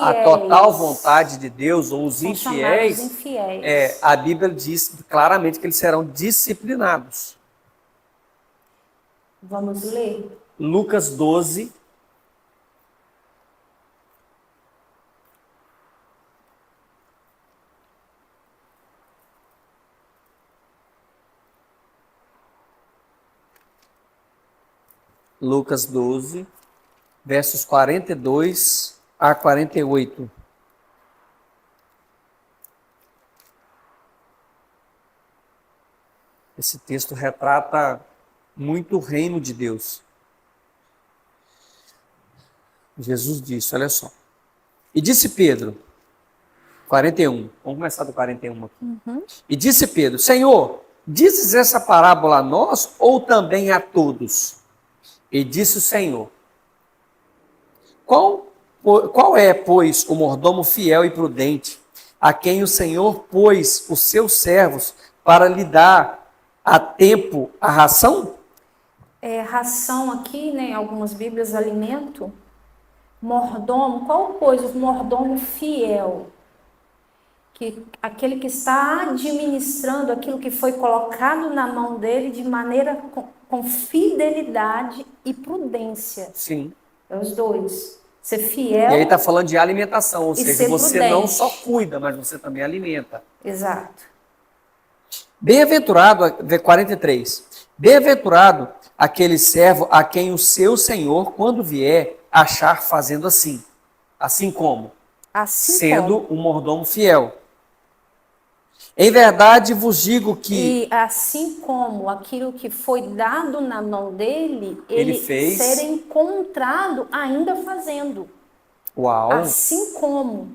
a total vontade de Deus, ou os infiéis, a Bíblia diz claramente que eles serão disciplinados. Vamos ler? Lucas 12. Lucas 12, versos 42 a 48. Esse texto retrata muito o reino de Deus. Jesus disse, olha só. E disse Pedro, 41, vamos começar do 41 aqui. E disse Pedro, Senhor, dizes essa parábola a nós ou também a todos? E disse o Senhor, qual é, pois, o mordomo fiel e prudente, a quem o Senhor pôs os seus servos para lhe dar a tempo a ração? Ração aqui, né, em algumas bíblias, alimento. Mordomo, qual pois o mordomo fiel? Aquele que está administrando aquilo que foi colocado na mão dele de maneira com fidelidade e prudência. Sim. É os dois. Ser fiel. E aí está falando de alimentação, ou seja, você prudente. não só cuida, mas você também alimenta. Exato. Bem-aventurado, 43. Bem-aventurado aquele servo a quem o seu senhor, quando vier, achar fazendo assim. Assim como? Assim sendo como. um mordomo fiel. Em verdade vos digo que E assim como aquilo que foi dado na mão dele, Ele ele fez. ser encontrado ainda fazendo. Uau, Assim como.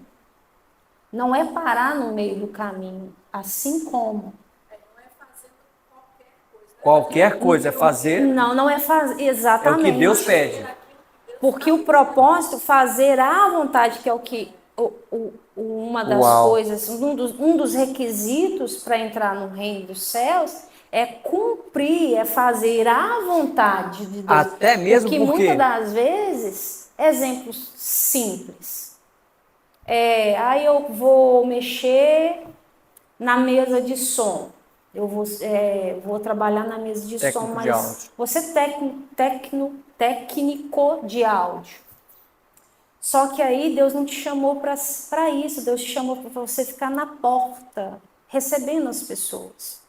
Não é parar no meio do caminho. Assim como. qualquer coisa é fazer Não é fazer. é o que Deus Exatamente. pede. Porque o propósito, fazer à vontade, que é o que uma das Uau. coisas, um dos requisitos para entrar no reino dos céus é cumprir, é fazer à vontade de Deus. Até mesmo Porque porque muitas das vezes, exemplos simples. Aí eu vou mexer na mesa de som. Eu vou trabalhar na mesa de som, Técnico de áudio. mas você técnico de áudio. Só que aí Deus não te chamou para isso, Deus te chamou para você ficar na porta, recebendo as pessoas.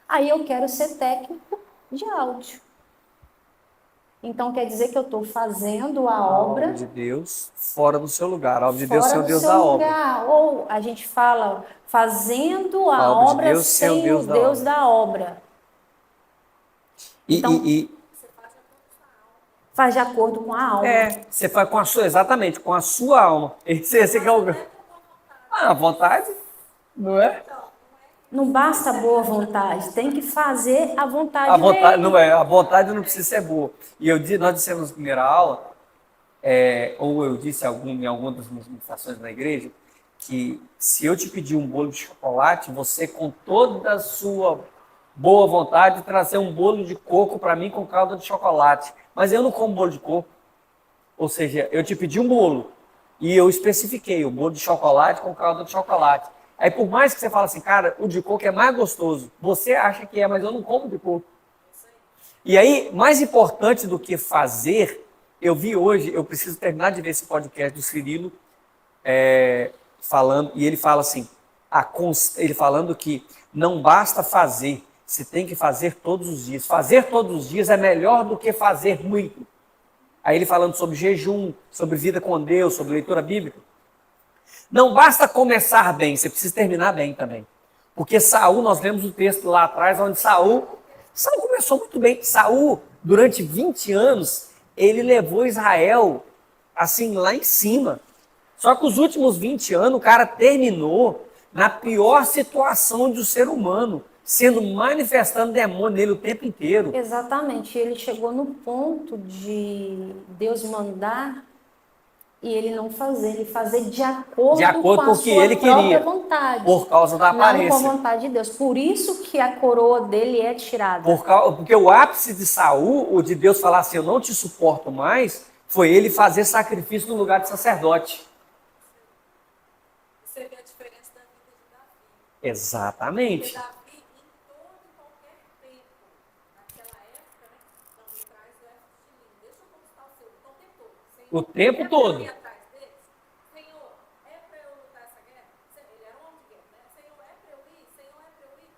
Aí eu quero ser técnico de áudio. Então quer dizer que eu estou fazendo a obra de Deus fora do seu lugar. A obra de Deus fora sem o do Deus seu da obra. lugar. Ou a gente fala fazendo A a obra de obra Deus sem o sem Deus o da Deus obra. da obra. Então, faz de acordo com a alma. Você faz com a sua, exatamente, com a sua alma. Esse que é o. A vontade, não é? Não basta boa vontade, tem que fazer a vontade A vontade dele. não é, a vontade não precisa ser boa. E nós dissemos na primeira aula, ou eu disse em alguma das minhas ministrações na igreja, que se eu te pedir um bolo de chocolate, você com toda a sua boa vontade trazer um bolo de coco para mim com calda de chocolate. Mas eu não como bolo de coco. Ou seja, eu te pedi um bolo e eu especifiquei o bolo de chocolate com calda de chocolate. Aí por mais que você fale assim, cara, o de coco é mais gostoso, você acha que é, mas eu não como de coco. E aí, mais importante do que fazer, eu vi hoje, eu preciso terminar de ver esse podcast do Cirilo, falando, e ele fala assim, ele falando que não basta fazer, você tem que fazer todos os dias. Fazer todos os dias é melhor do que fazer muito. Aí ele falando sobre jejum, sobre vida com Deus, sobre leitura bíblica. Não basta começar bem, você precisa terminar bem também. Porque Saul, nós lemos o texto lá atrás, onde Saul começou muito bem. Saul, durante 20 anos, ele levou Israel assim lá em cima. Só que os últimos 20 anos, o cara terminou na pior situação de um ser humano, manifestando demônio nele o tempo inteiro. Exatamente, ele chegou no ponto de Deus mandar e ele não fazer, ele fazer de acordo com a com o que sua ele própria queria, vontade. por causa da Não com a aparência. vontade de Deus. Por isso que a coroa dele é tirada. Porque o ápice de Saul, o de Deus falar assim, eu não te suporto mais, foi ele fazer sacrifício no lugar de sacerdote. Você vê a diferença da vida de Davi. Exatamente. Porque Davi, em todo e qualquer tempo, naquela época, né? Não, me traz o Éfeso de mim. Deixa eu conquistar o seu. Então, o tempo todo. Senhor, O tempo é pra todo. eu ir atrás deles? Senhor, é para eu lutar essa guerra? Ele era um homem de guerra, né? Senhor, é para eu ir? Senhor, é para eu ir?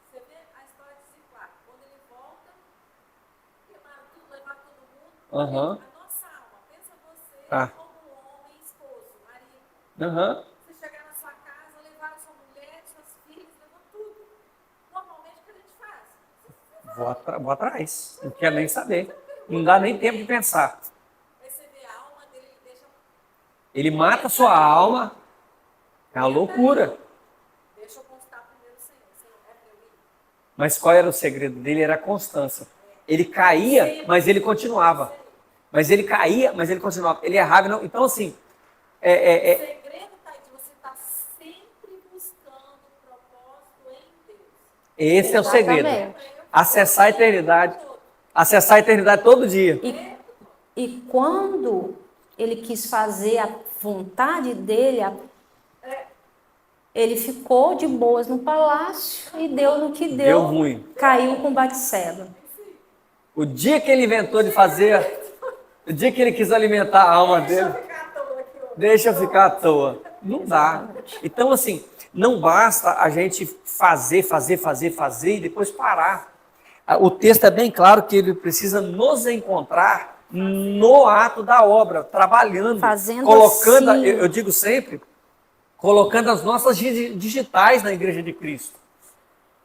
Você vê a história de Ziclac. Quando ele volta, queimaram tudo, levaram todo mundo. Aham. A nossa alma, pensa você Ah. como homem, esposo, marido. Aham. Você chegar na sua casa, levar sua mulher, suas filhas, levar tudo. Normalmente o que a gente faz? Vou atrás. Não quero nem saber. Não dá nem tempo de pensar. Aí você vê a alma dele, ele deixa. Ele mata a sua alma. É uma loucura. Deixa eu conquistar primeiro o Senhor. Senhor, é para eu ir? Mas qual era o segredo dele? Era a constância. Ele caía, mas ele continuava. Mas ele caía, mas ele continuava. Ele errava, não. Então, assim, O segredo está aí de você estar sempre buscando o propósito em Deus. esse é o segredo. Exatamente. Acessar a eternidade. Acessar a eternidade todo dia. E quando ele quis fazer a vontade dele, ele ficou de boas no palácio e deu no que deu. Deu ruim. Caiu com Batseba. O dia que ele inventou de fazer, o dia que ele quis alimentar a alma dele, deixa eu ficar à toa. Não dá. Então, assim, não basta a gente fazer e depois parar. O texto é bem claro que ele precisa nos encontrar no ato da obra, trabalhando, Fazendo colocando, assim. eu digo sempre, colocando as nossas digitais na Igreja de Cristo.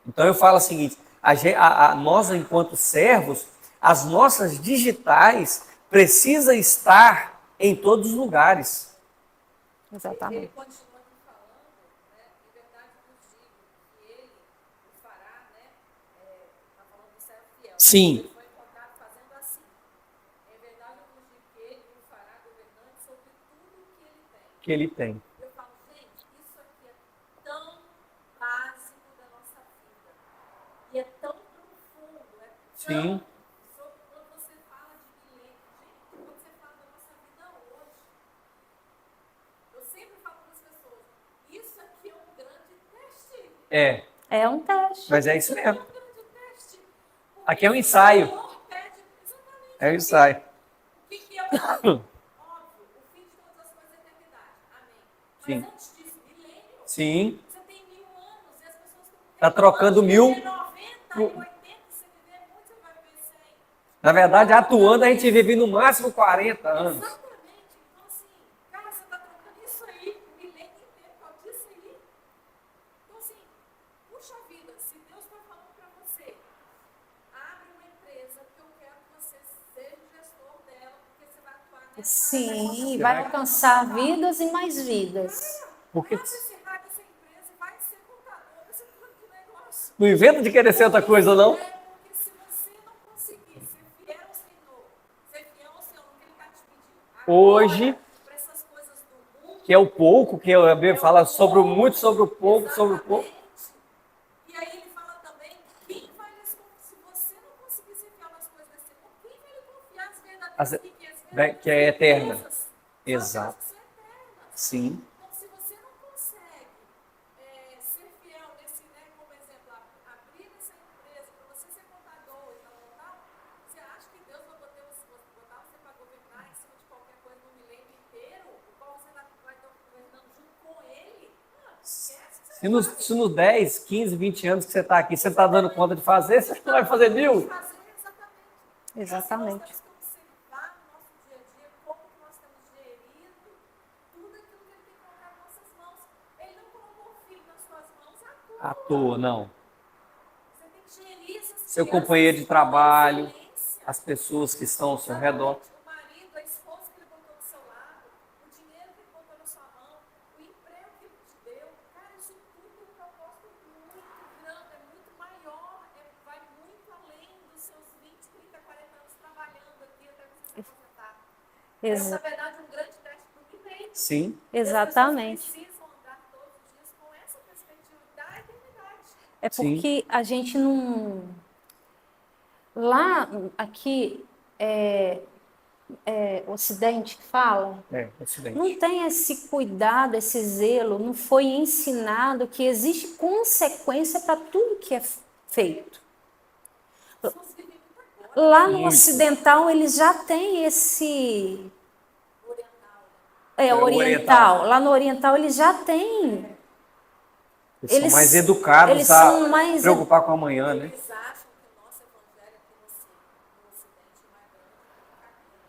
Então eu falo o seguinte, nós enquanto servos, as nossas digitais precisam estar em todos os lugares. Ele Exatamente. continua aqui falando, né? Em verdade vos digo que ele o fará, né? Está falando do servo fiel. Sim. Ele foi encontrado fazendo assim. Em verdade vos digo que ele o fará governante sobre tudo o que ele tem. Que ele tem. Eu falo, gente, isso aqui é tão básico da nossa vida. E é tão profundo, é tão Sim. sobre quando você fala de milênio. Gente, quando você fala da nossa vida hoje, eu sempre falo para as pessoas, isso aqui é um grande teste. É, É um teste. mas é isso É um mesmo. grande teste. Aqui é um ensaio. O Senhor pede exatamente É um ensaio. o que é o óbvio, o fim de todas as coisas é a eternidade. Amém. Mas Sim. antes disso, milênio. Sim. Você tem 1000 anos e as pessoas estão Tá trocando 1000 90 e 80, se viver muito, você vai viver 100. Na verdade, atuando, a gente vive no máximo 40 anos. Exatamente. Então, assim, cara, você está trocando isso aí, o milênio inteiro, qual disso aí? Então, assim, puxa vida, se Deus está falando para você, abre uma empresa que eu quero que você seja o gestor dela, porque você vai atuar nessa área. Sim, vai alcançar vidas e mais vidas. Porque Abre esse raio dessa empresa e vai ser contador desse plano de negócio. não inventa de querer ser outra coisa, não. É porque se você não conseguir ser fiel ao Senhor no que Ele está te pedindo, Hoje, para essas coisas do mundo, que é o pouco, que a Bíblia fala sobre o muito, sobre o pouco, sobre o pouco. exatamente. E aí ele fala também, quem vai lhes confiar, se você não conseguir ser fiel nas coisas desse mundo, quem vai lhe confiar as verdadeiras riquezas? Que é eterna. Riquezas, são Exato. aquelas que são eternas. Sim. Então, se você não consegue ser fiel nesse, né, como exemplo, abrir essa empresa para você ser contador e tal, você acha que Deus vai botar você para governar em cima de qualquer coisa no milênio inteiro? O qual você vai estar governando junto com ele? Não, esquece. Se nos 10, 15, 20 anos que você está aqui, você está dando conta de fazer, você não vai fazer 1000? Fazer exatamente. Exatamente. Nós temos que observar no nosso dia a dia como que nós temos gerido tudo aquilo que ele tem colocado em nossas mãos. Ele não colocou o filho nas suas mãos à À toa. toa, não. Você tem que gerir essas Seu crianças companheiro de com trabalho, excelência. as pessoas que estão ao seu redor. Exatamente. O marido, a esposa que ele botou do seu lado, o dinheiro que ele botou na sua mão, o emprego que ele te deu. Cara, isso tudo tem um propósito muito grande, é muito maior, vai muito além dos seus 20, 30, 40 anos trabalhando aqui até você se aposentar. É, na verdade, um grande teste para o milênio. Sim. Exatamente. As pessoas precisam andar todos os dias com essa perspectiva da eternidade. É Sim. porque a gente não. Lá, aqui, Ocidente que fala, É, acidente. não tem esse cuidado, esse zelo, não foi ensinado que existe consequência para tudo que é feito. As pessoas vivem muito agora, Lá no Muito. ocidental eles já têm esse oriental. oriental. Lá no oriental eles já têm. Eles são mais educados eles a são mais preocupar com amanhã, né? Eles acham que o nosso evangelho aqui no Ocidente não é grande como caminho.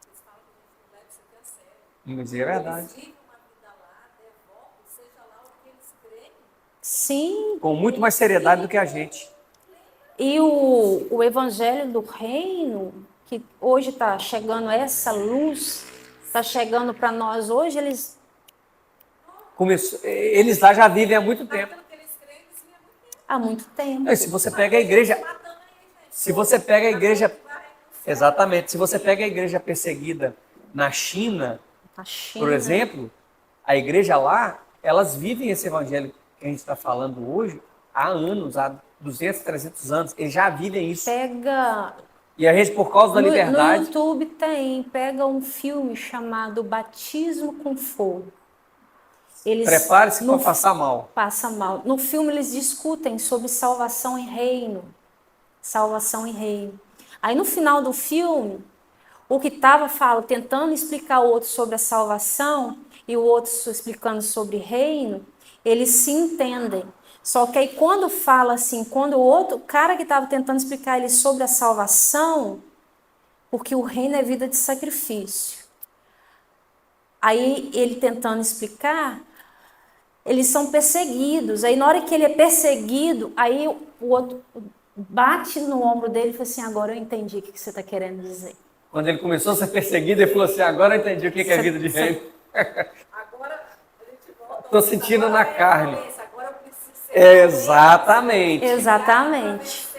Eles falam que a gente não leva isso aqui a sério. Mas é verdade. Eles vivem uma vida lá, devotos, seja lá o que eles creem. Sim. Com muito mais seriedade do que a gente. E o evangelho do reino, que hoje está chegando essa luz, está chegando para nós hoje, Eles lá já vivem há muito tempo. Aquilo que eles creem, eles vivem há muito tempo. há muito tempo. E se você pega a igreja, Matando aí, gente. se você pega a igreja, Vai, exatamente, se você pega a igreja perseguida na China, A China, por exemplo, a igreja lá, elas vivem esse evangelho que a gente está falando hoje há anos, há 200, 300 anos. Eles já vivem isso. pega. E a gente, por causa da No liberdade, YouTube pega um filme chamado Batismo com Fogo. Eles prepare-se no para passar mal. passa mal. No filme eles discutem sobre salvação em reino. Salvação em reino. Aí no final do filme, o que estava tentando explicar o outro sobre a salvação e o outro explicando sobre reino, eles se entendem. Só que aí quando fala assim, quando o cara que estava tentando explicar ele sobre a salvação, porque o reino é vida de sacrifício. Aí ele tentando explicar, eles são perseguidos. Aí na hora que ele é perseguido, aí o outro bate no ombro dele e fala assim, agora eu entendi o que você está querendo dizer. Quando ele começou a ser perseguido, ele falou assim, agora eu entendi o que é vida de reino. Agora a gente volta. Estou sentindo na carne. Agora eu preciso ser. Exatamente. Exatamente.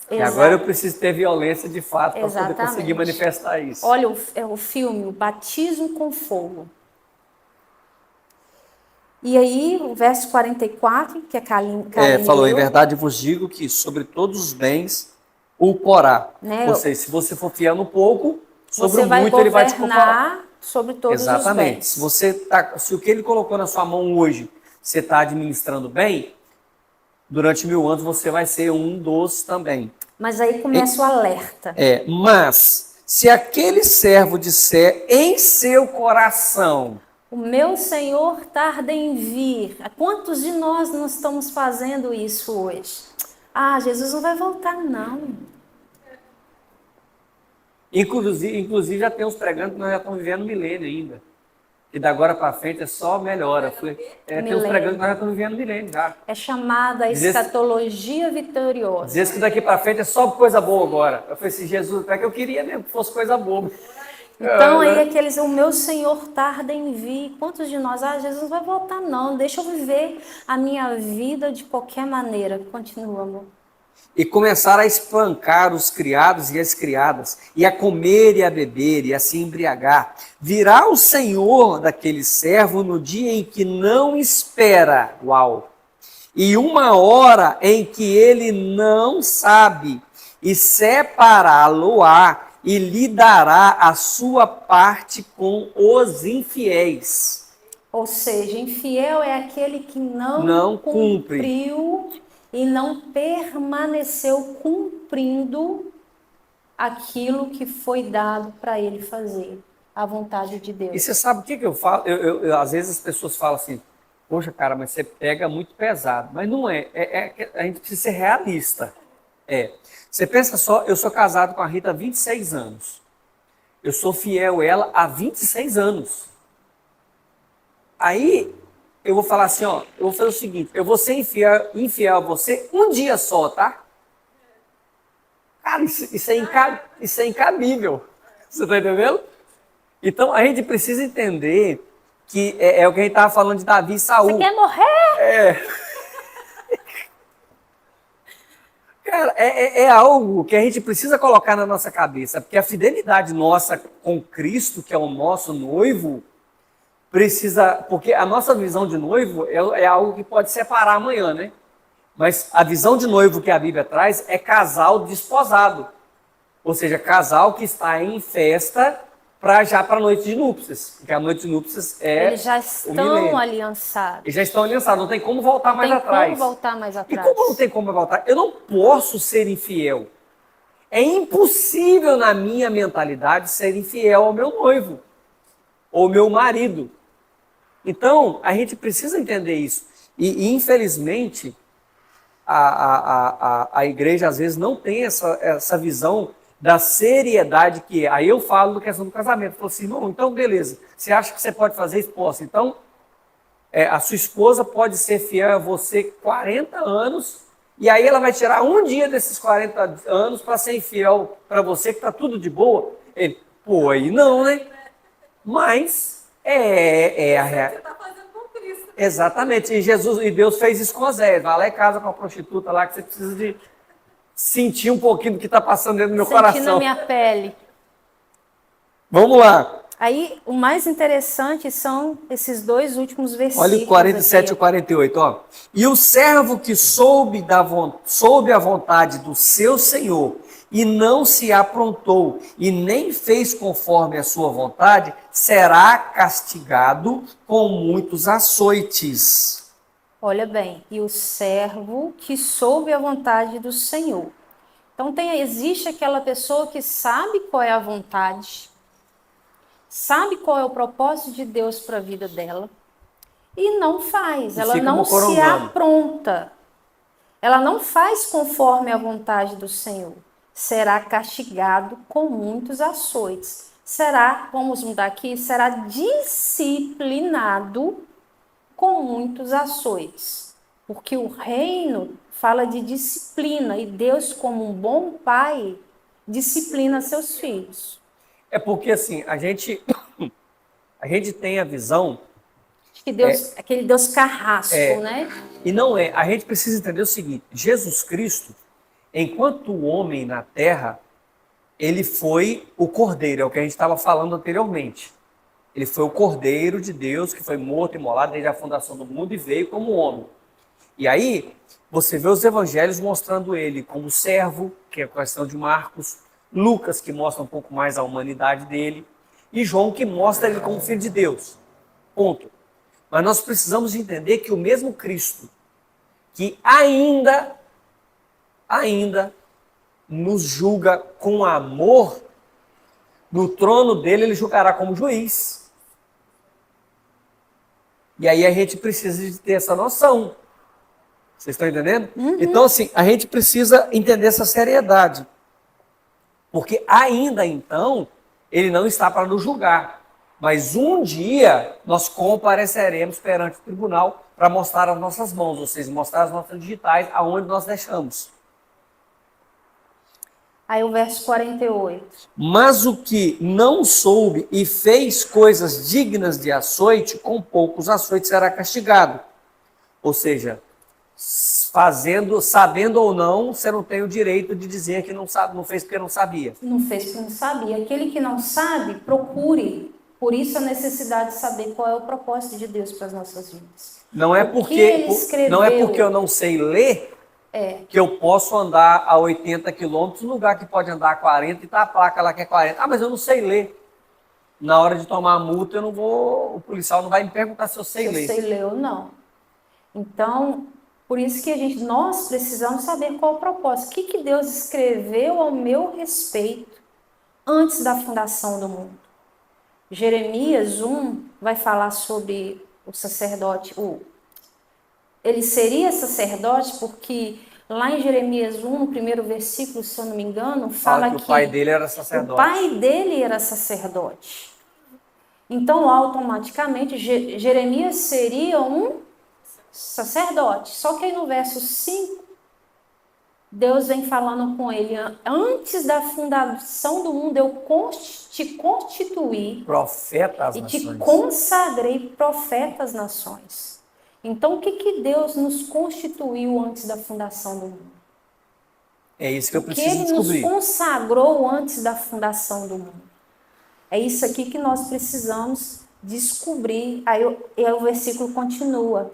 E agora eu preciso ter violência de fato para poder Exatamente. conseguir manifestar isso. Olha o filme, o Batismo com Fogo. E aí, o verso 44, que a Kaline Falou, em leu, verdade vos digo que sobre todos os bens o porá. Né? Ou seja, se você for fiel no pouco, sobre você o vai muito ele vai te porá. governar sobre todos Exatamente. os Se bens. você se o que ele colocou na sua mão hoje, você está administrando bem, durante 1000 anos você vai ser um dos também. Mas aí começa o alerta. Mas se aquele servo disser em seu coração, O meu Senhor tarda em vir. Quantos de nós não estamos fazendo isso hoje? Ah, Jesus não vai voltar, não. inclusive já tem uns pregando que nós já estamos vivendo milênio ainda. E da agora para frente é só melhora. Tem uns Milênio. pregando que nós já estamos vivendo milênio já. É chamada a escatologia vitoriosa. Diz que daqui para frente é só coisa boa agora. Eu falei assim, Jesus, até que eu queria mesmo que fosse coisa boa. Então aí aqueles, o meu Senhor tarda em vir. Quantos de nós, Jesus não vai voltar não, deixa eu viver a minha vida de qualquer maneira. Continua, amor. E começaram a espancar os criados e as criadas, e a comer e a beber, e a se embriagar. Virá o Senhor daquele servo no dia em que não espera, e uma hora em que ele não sabe, e separá-lo-á, e lhe dará a sua parte com os infiéis. Ou seja, infiel é aquele que Não cumpre. cumpriu e não permaneceu cumprindo aquilo que foi dado para ele fazer, a vontade de Deus. E você sabe o que eu falo? Às vezes as pessoas falam assim, poxa, cara, mas você pega muito pesado. Mas não é. A gente precisa ser realista. Você pensa só, eu sou casado com a Rita há 26 anos. Eu sou fiel a ela há 26 anos. Aí, eu vou falar assim, ó, eu vou fazer o seguinte, eu vou ser infiel a você um dia só, tá? Cara, isso é incabível. Você tá entendendo? Então, a gente precisa entender que é o que a gente estava falando de Davi e Saul. Você quer morrer? Cara, é algo que a gente precisa colocar na nossa cabeça, porque a fidelidade nossa com Cristo, que é o nosso noivo, precisa... Porque a nossa visão de noivo é algo que pode separar amanhã, né? Mas a visão de noivo que a Bíblia traz é casal desposado. Ou seja, casal que está em festa para a noite de núpcias. Porque a noite de núpcias é Eles já o milênio. estão aliançados. Eles já estão aliançados, não tem como voltar mais Tem atrás. como voltar mais E atrás. como não tem como voltar? Eu não posso ser infiel. É impossível na minha mentalidade ser infiel ao meu noivo ou meu marido. Então, a gente precisa entender isso. E infelizmente, a igreja às vezes não tem essa visão da seriedade que é. Aí eu falo da questão do casamento. Eu falo assim, não, então beleza, você acha que você pode fazer isso? Posso. Então, a sua esposa pode ser fiel a você 40 anos, e aí ela vai tirar um dia desses 40 anos para ser infiel para você, que está tudo de boa. Ele, pô, aí não, né? Mas é a realidade. Você está fazendo com Cristo. Exatamente, e Deus fez isso com Osés. Vai lá e casa com a prostituta lá, que você precisa de sentir um pouquinho do que está passando dentro do meu Senti na coração. minha pele. Vamos lá. Aí, o mais interessante são esses dois últimos versículos. Olha o 47 e o aqui. 48, ó. E o servo que soube a vontade do seu senhor e não se aprontou e nem fez conforme a sua vontade, será castigado com muitos açoites. Olha bem, e o servo que soube a vontade do Senhor. Então, existe aquela pessoa que sabe qual é a vontade, sabe qual é o propósito de Deus para a vida dela e não faz, ela fica não se mocorongando. apronta, ela não faz conforme a vontade do Senhor. Será castigado com muitos açoites. Vamos mudar aqui, será disciplinado com muitos açoites. Porque o reino fala de disciplina e Deus, como um bom pai, disciplina seus filhos. É porque assim, a gente tem a visão, Acho que Deus, aquele Deus carrasco, né? e não é, a gente precisa entender o seguinte, Jesus Cristo, enquanto o homem na terra, ele foi o cordeiro, é o que a gente estava falando anteriormente. Ele foi o cordeiro de Deus que foi morto e imolado desde a fundação do mundo e veio como homem. E aí, você vê os evangelhos mostrando ele como servo, que é a questão de Marcos, Lucas, que mostra um pouco mais a humanidade dele, e João, que mostra ele como filho de Deus. Ponto. Mas nós precisamos entender que o mesmo Cristo, que ainda nos julga com amor, no trono dele ele julgará como juiz. E aí a gente precisa de ter essa noção. Vocês estão entendendo? Então, assim, a gente precisa entender essa seriedade. Porque ainda então, ele não está para nos julgar. Mas um dia nós compareceremos perante o tribunal para mostrar as nossas mãos, ou seja, mostrar as nossas digitais aonde nós deixamos. Aí o verso 48. Mas o que não soube e fez coisas dignas de açoite, com poucos açoites será castigado. Ou seja, sabendo ou não, você não tem o direito de dizer que não sabe, não fez porque não sabia. Não fez porque não sabia. Aquele que não sabe, procure. Por isso a necessidade de saber qual é o propósito de Deus para as nossas vidas. Não é porque eu não sei ler que eu posso andar a 80 quilômetros no lugar que pode andar a 40 e tá a placa lá que é 40. Ah, mas eu não sei ler. Na hora de tomar a multa, o policial não vai me perguntar se eu sei ler. Se eu sei ler ou não. Então, por isso que nós precisamos saber qual é o propósito. O que Deus escreveu ao meu respeito antes da fundação do mundo. Jeremias 1 vai falar sobre o sacerdote. Ele seria sacerdote porque lá em Jeremias 1, no primeiro versículo, se eu não me engano, fala que o pai dele era sacerdote. O pai dele era sacerdote. Então, automaticamente, Jeremias seria um sacerdote. Só que aí no verso 5, Deus vem falando com ele: antes da fundação do mundo, eu te constituí profeta às e nações. te consagrei profeta às nações. Então, o que Deus nos constituiu antes da fundação do mundo? É isso que eu preciso Ele descobrir. nos consagrou antes da fundação do mundo. É isso aqui que nós precisamos descobrir. Aí o versículo continua.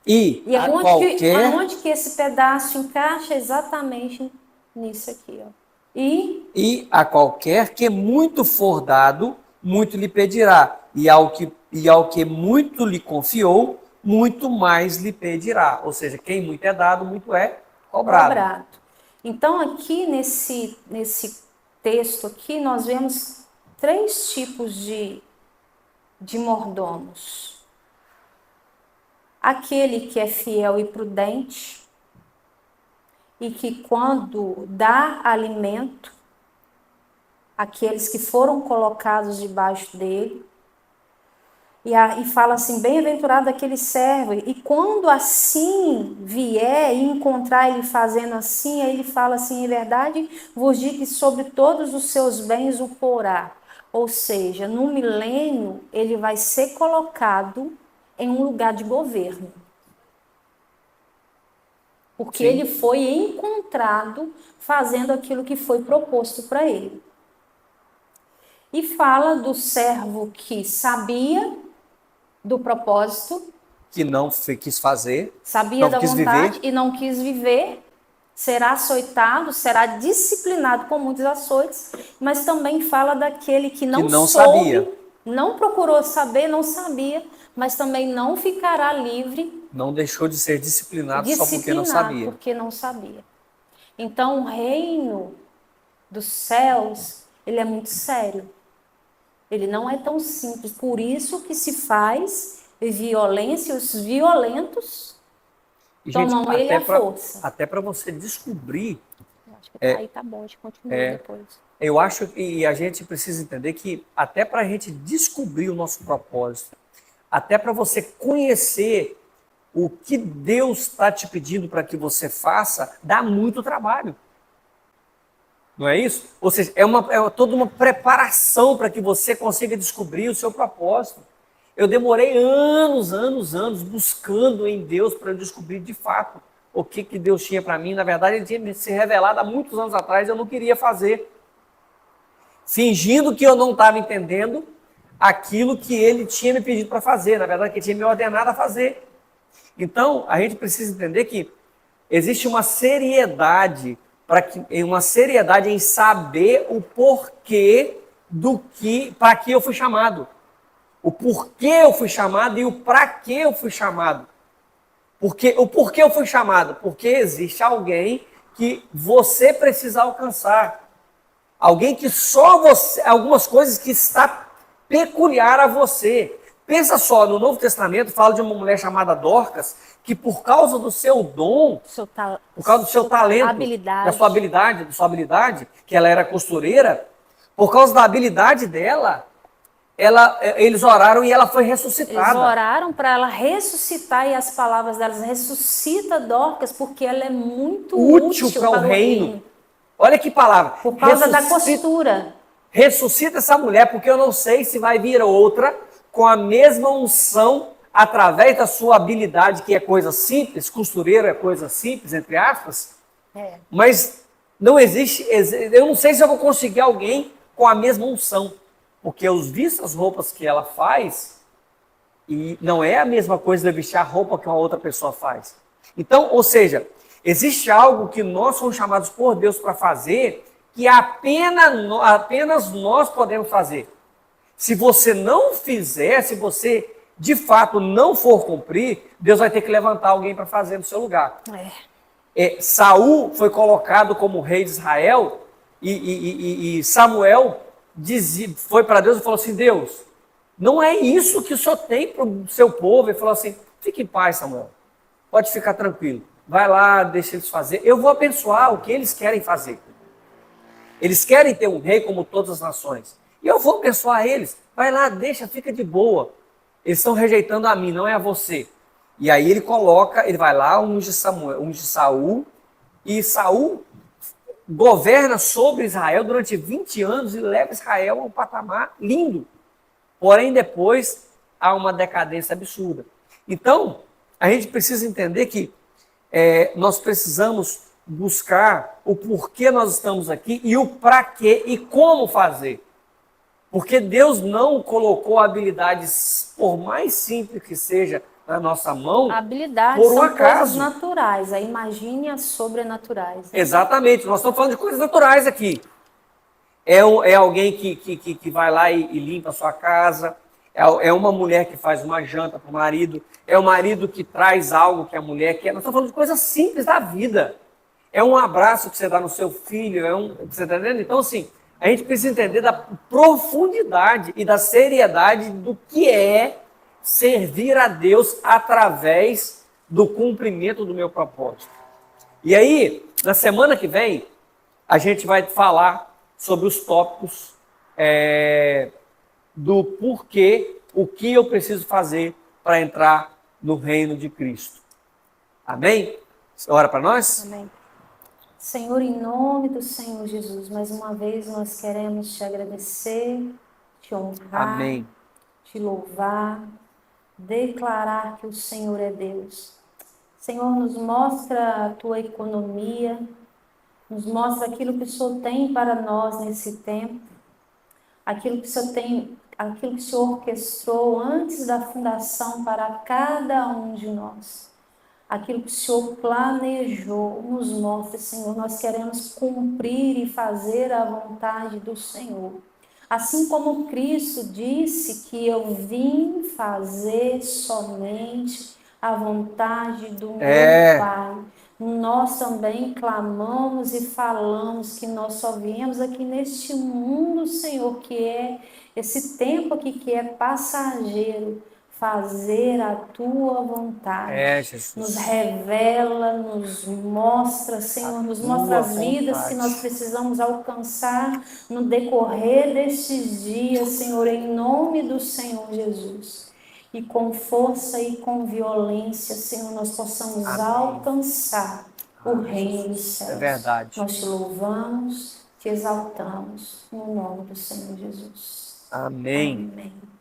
E aonde que esse pedaço encaixa? Exatamente nisso aqui. Ó. E a qualquer que muito for dado, muito lhe pedirá. E ao que muito lhe confiou, muito mais lhe pedirá. Ou seja, quem muito é dado, muito é cobrado. Então, aqui nesse texto aqui, nós vemos 3 tipos de mordomos. Aquele que é fiel e prudente, e que quando dá alimento àqueles que foram colocados debaixo dele, e fala assim, bem-aventurado aquele servo, e quando assim vier e encontrar ele fazendo assim, aí ele fala assim, em verdade vos digo que sobre todos os seus bens o porá. Ou seja, no milênio ele vai ser colocado em um lugar de governo. Porque Sim. ele foi encontrado fazendo aquilo que foi proposto para ele. E fala do servo que sabia do propósito, que não quis fazer, sabia da vontade viver. E não quis viver, será açoitado, será disciplinado com muitos açoites, mas também fala daquele que não soube, sabia. Não procurou saber, não sabia, mas também não ficará livre. Não deixou de ser disciplinado só porque não sabia. Então, o reino dos céus, ele é muito sério. Ele não é tão simples. Por isso que se faz violência, os violentos tomam ele à força. Até para você descobrir. Eu acho que aí tá bom, a gente continua depois. Eu acho que a gente precisa entender que até para a gente descobrir o nosso propósito, até para você conhecer o que Deus está te pedindo para que você faça, dá muito trabalho. Não é isso? Ou seja, é toda uma preparação para que você consiga descobrir o seu propósito. Eu demorei anos buscando em Deus para descobrir de fato o que Deus tinha para mim. Na verdade, ele tinha se revelado há muitos anos atrás, eu não queria fazer. Fingindo que eu não estava entendendo aquilo que ele tinha me pedido para fazer. Na verdade, que ele tinha me ordenado a fazer. Então, a gente precisa entender que existe uma seriedade em saber o porquê para que eu fui chamado. O porquê eu fui chamado e o para que eu fui chamado. O porquê eu fui chamado? Porque existe alguém que você precisa alcançar. Alguém que só você, algumas coisas que está peculiar a você. Pensa só, no Novo Testamento fala de uma mulher chamada Dorcas, que por causa do seu dom, por causa do seu talento, da sua habilidade, que ela era costureira, por causa da habilidade dela, eles oraram e ela foi ressuscitada. Eles oraram para ela ressuscitar, e as palavras delas: ressuscita Dorcas, porque ela é muito útil para o reino. Olha que palavra. Por causa da costura. Ressuscita essa mulher, porque eu não sei se vai vir outra com a mesma unção, através da sua habilidade, que é coisa simples, costureiro é coisa simples, entre aspas, mas não existe, eu não sei se eu vou conseguir alguém com a mesma unção, porque eu visto as roupas que ela faz, e não é a mesma coisa de vestir a roupa que uma outra pessoa faz. Então, ou seja, existe algo que nós somos chamados por Deus para fazer, que apenas nós podemos fazer. Se você não fizer, se você de fato não for cumprir, Deus vai ter que levantar alguém para fazer no seu lugar. Saul foi colocado como rei de Israel e Samuel foi para Deus e falou assim: Deus, não é isso que o Senhor tem para o seu povo. Ele falou assim: fique em paz, Samuel, pode ficar tranquilo, vai lá, deixa eles fazer, eu vou abençoar o que eles querem fazer. Eles querem ter um rei como todas as nações. E eu vou abençoar eles. Vai lá, deixa, fica de boa. Eles estão rejeitando a mim, não é a você. E aí ele vai lá, unge Saul, e Saul governa sobre Israel durante 20 anos e leva Israel a um patamar lindo. Porém, depois há uma decadência absurda. Então, a gente precisa entender que nós precisamos buscar o porquê nós estamos aqui e o para quê e como fazer. Porque Deus não colocou habilidades, por mais simples que seja, na nossa mão, habilidades por um são acaso. Coisas naturais, aí imagine as sobrenaturais. Né? Exatamente, nós estamos falando de coisas naturais aqui. É alguém que vai lá e limpa a sua casa, é uma mulher que faz uma janta para o marido, é o marido que traz algo que a mulher quer. Nós estamos falando de coisas simples da vida. É um abraço que você dá no seu filho, você está entendendo? Então, assim, a gente precisa entender da profundidade e da seriedade do que é servir a Deus através do cumprimento do meu propósito. E aí, na semana que vem, a gente vai falar sobre os tópicos do porquê, o que eu preciso fazer para entrar no reino de Cristo. Amém? Ora para nós? Amém. Senhor, em nome do Senhor Jesus, mais uma vez nós queremos te agradecer, te honrar, Amém. te louvar, declarar que o Senhor é Deus. Senhor, nos mostra a tua economia, nos mostra aquilo que o Senhor tem para nós nesse tempo, aquilo que o Senhor tem, aquilo que o Senhor orquestrou antes da fundação para cada um de nós. Aquilo que o Senhor planejou, nos mostra, Senhor. Nós queremos cumprir e fazer a vontade do Senhor. Assim como Cristo disse que eu vim fazer somente a vontade do meu Pai. Nós também clamamos e falamos que nós só viemos aqui neste mundo, Senhor, que é esse tempo aqui que é passageiro, fazer a tua vontade. Jesus. Nos revela, nos mostra, Senhor, nos mostra as vidas que nós precisamos alcançar no decorrer destes dias, Senhor, em nome do Senhor Jesus. e com força e com violência, Senhor, nós possamos Amém. alcançar o Amém. reino dos céus. É verdade. Nós te louvamos, te exaltamos, no nome do Senhor Jesus. Amém. Amém.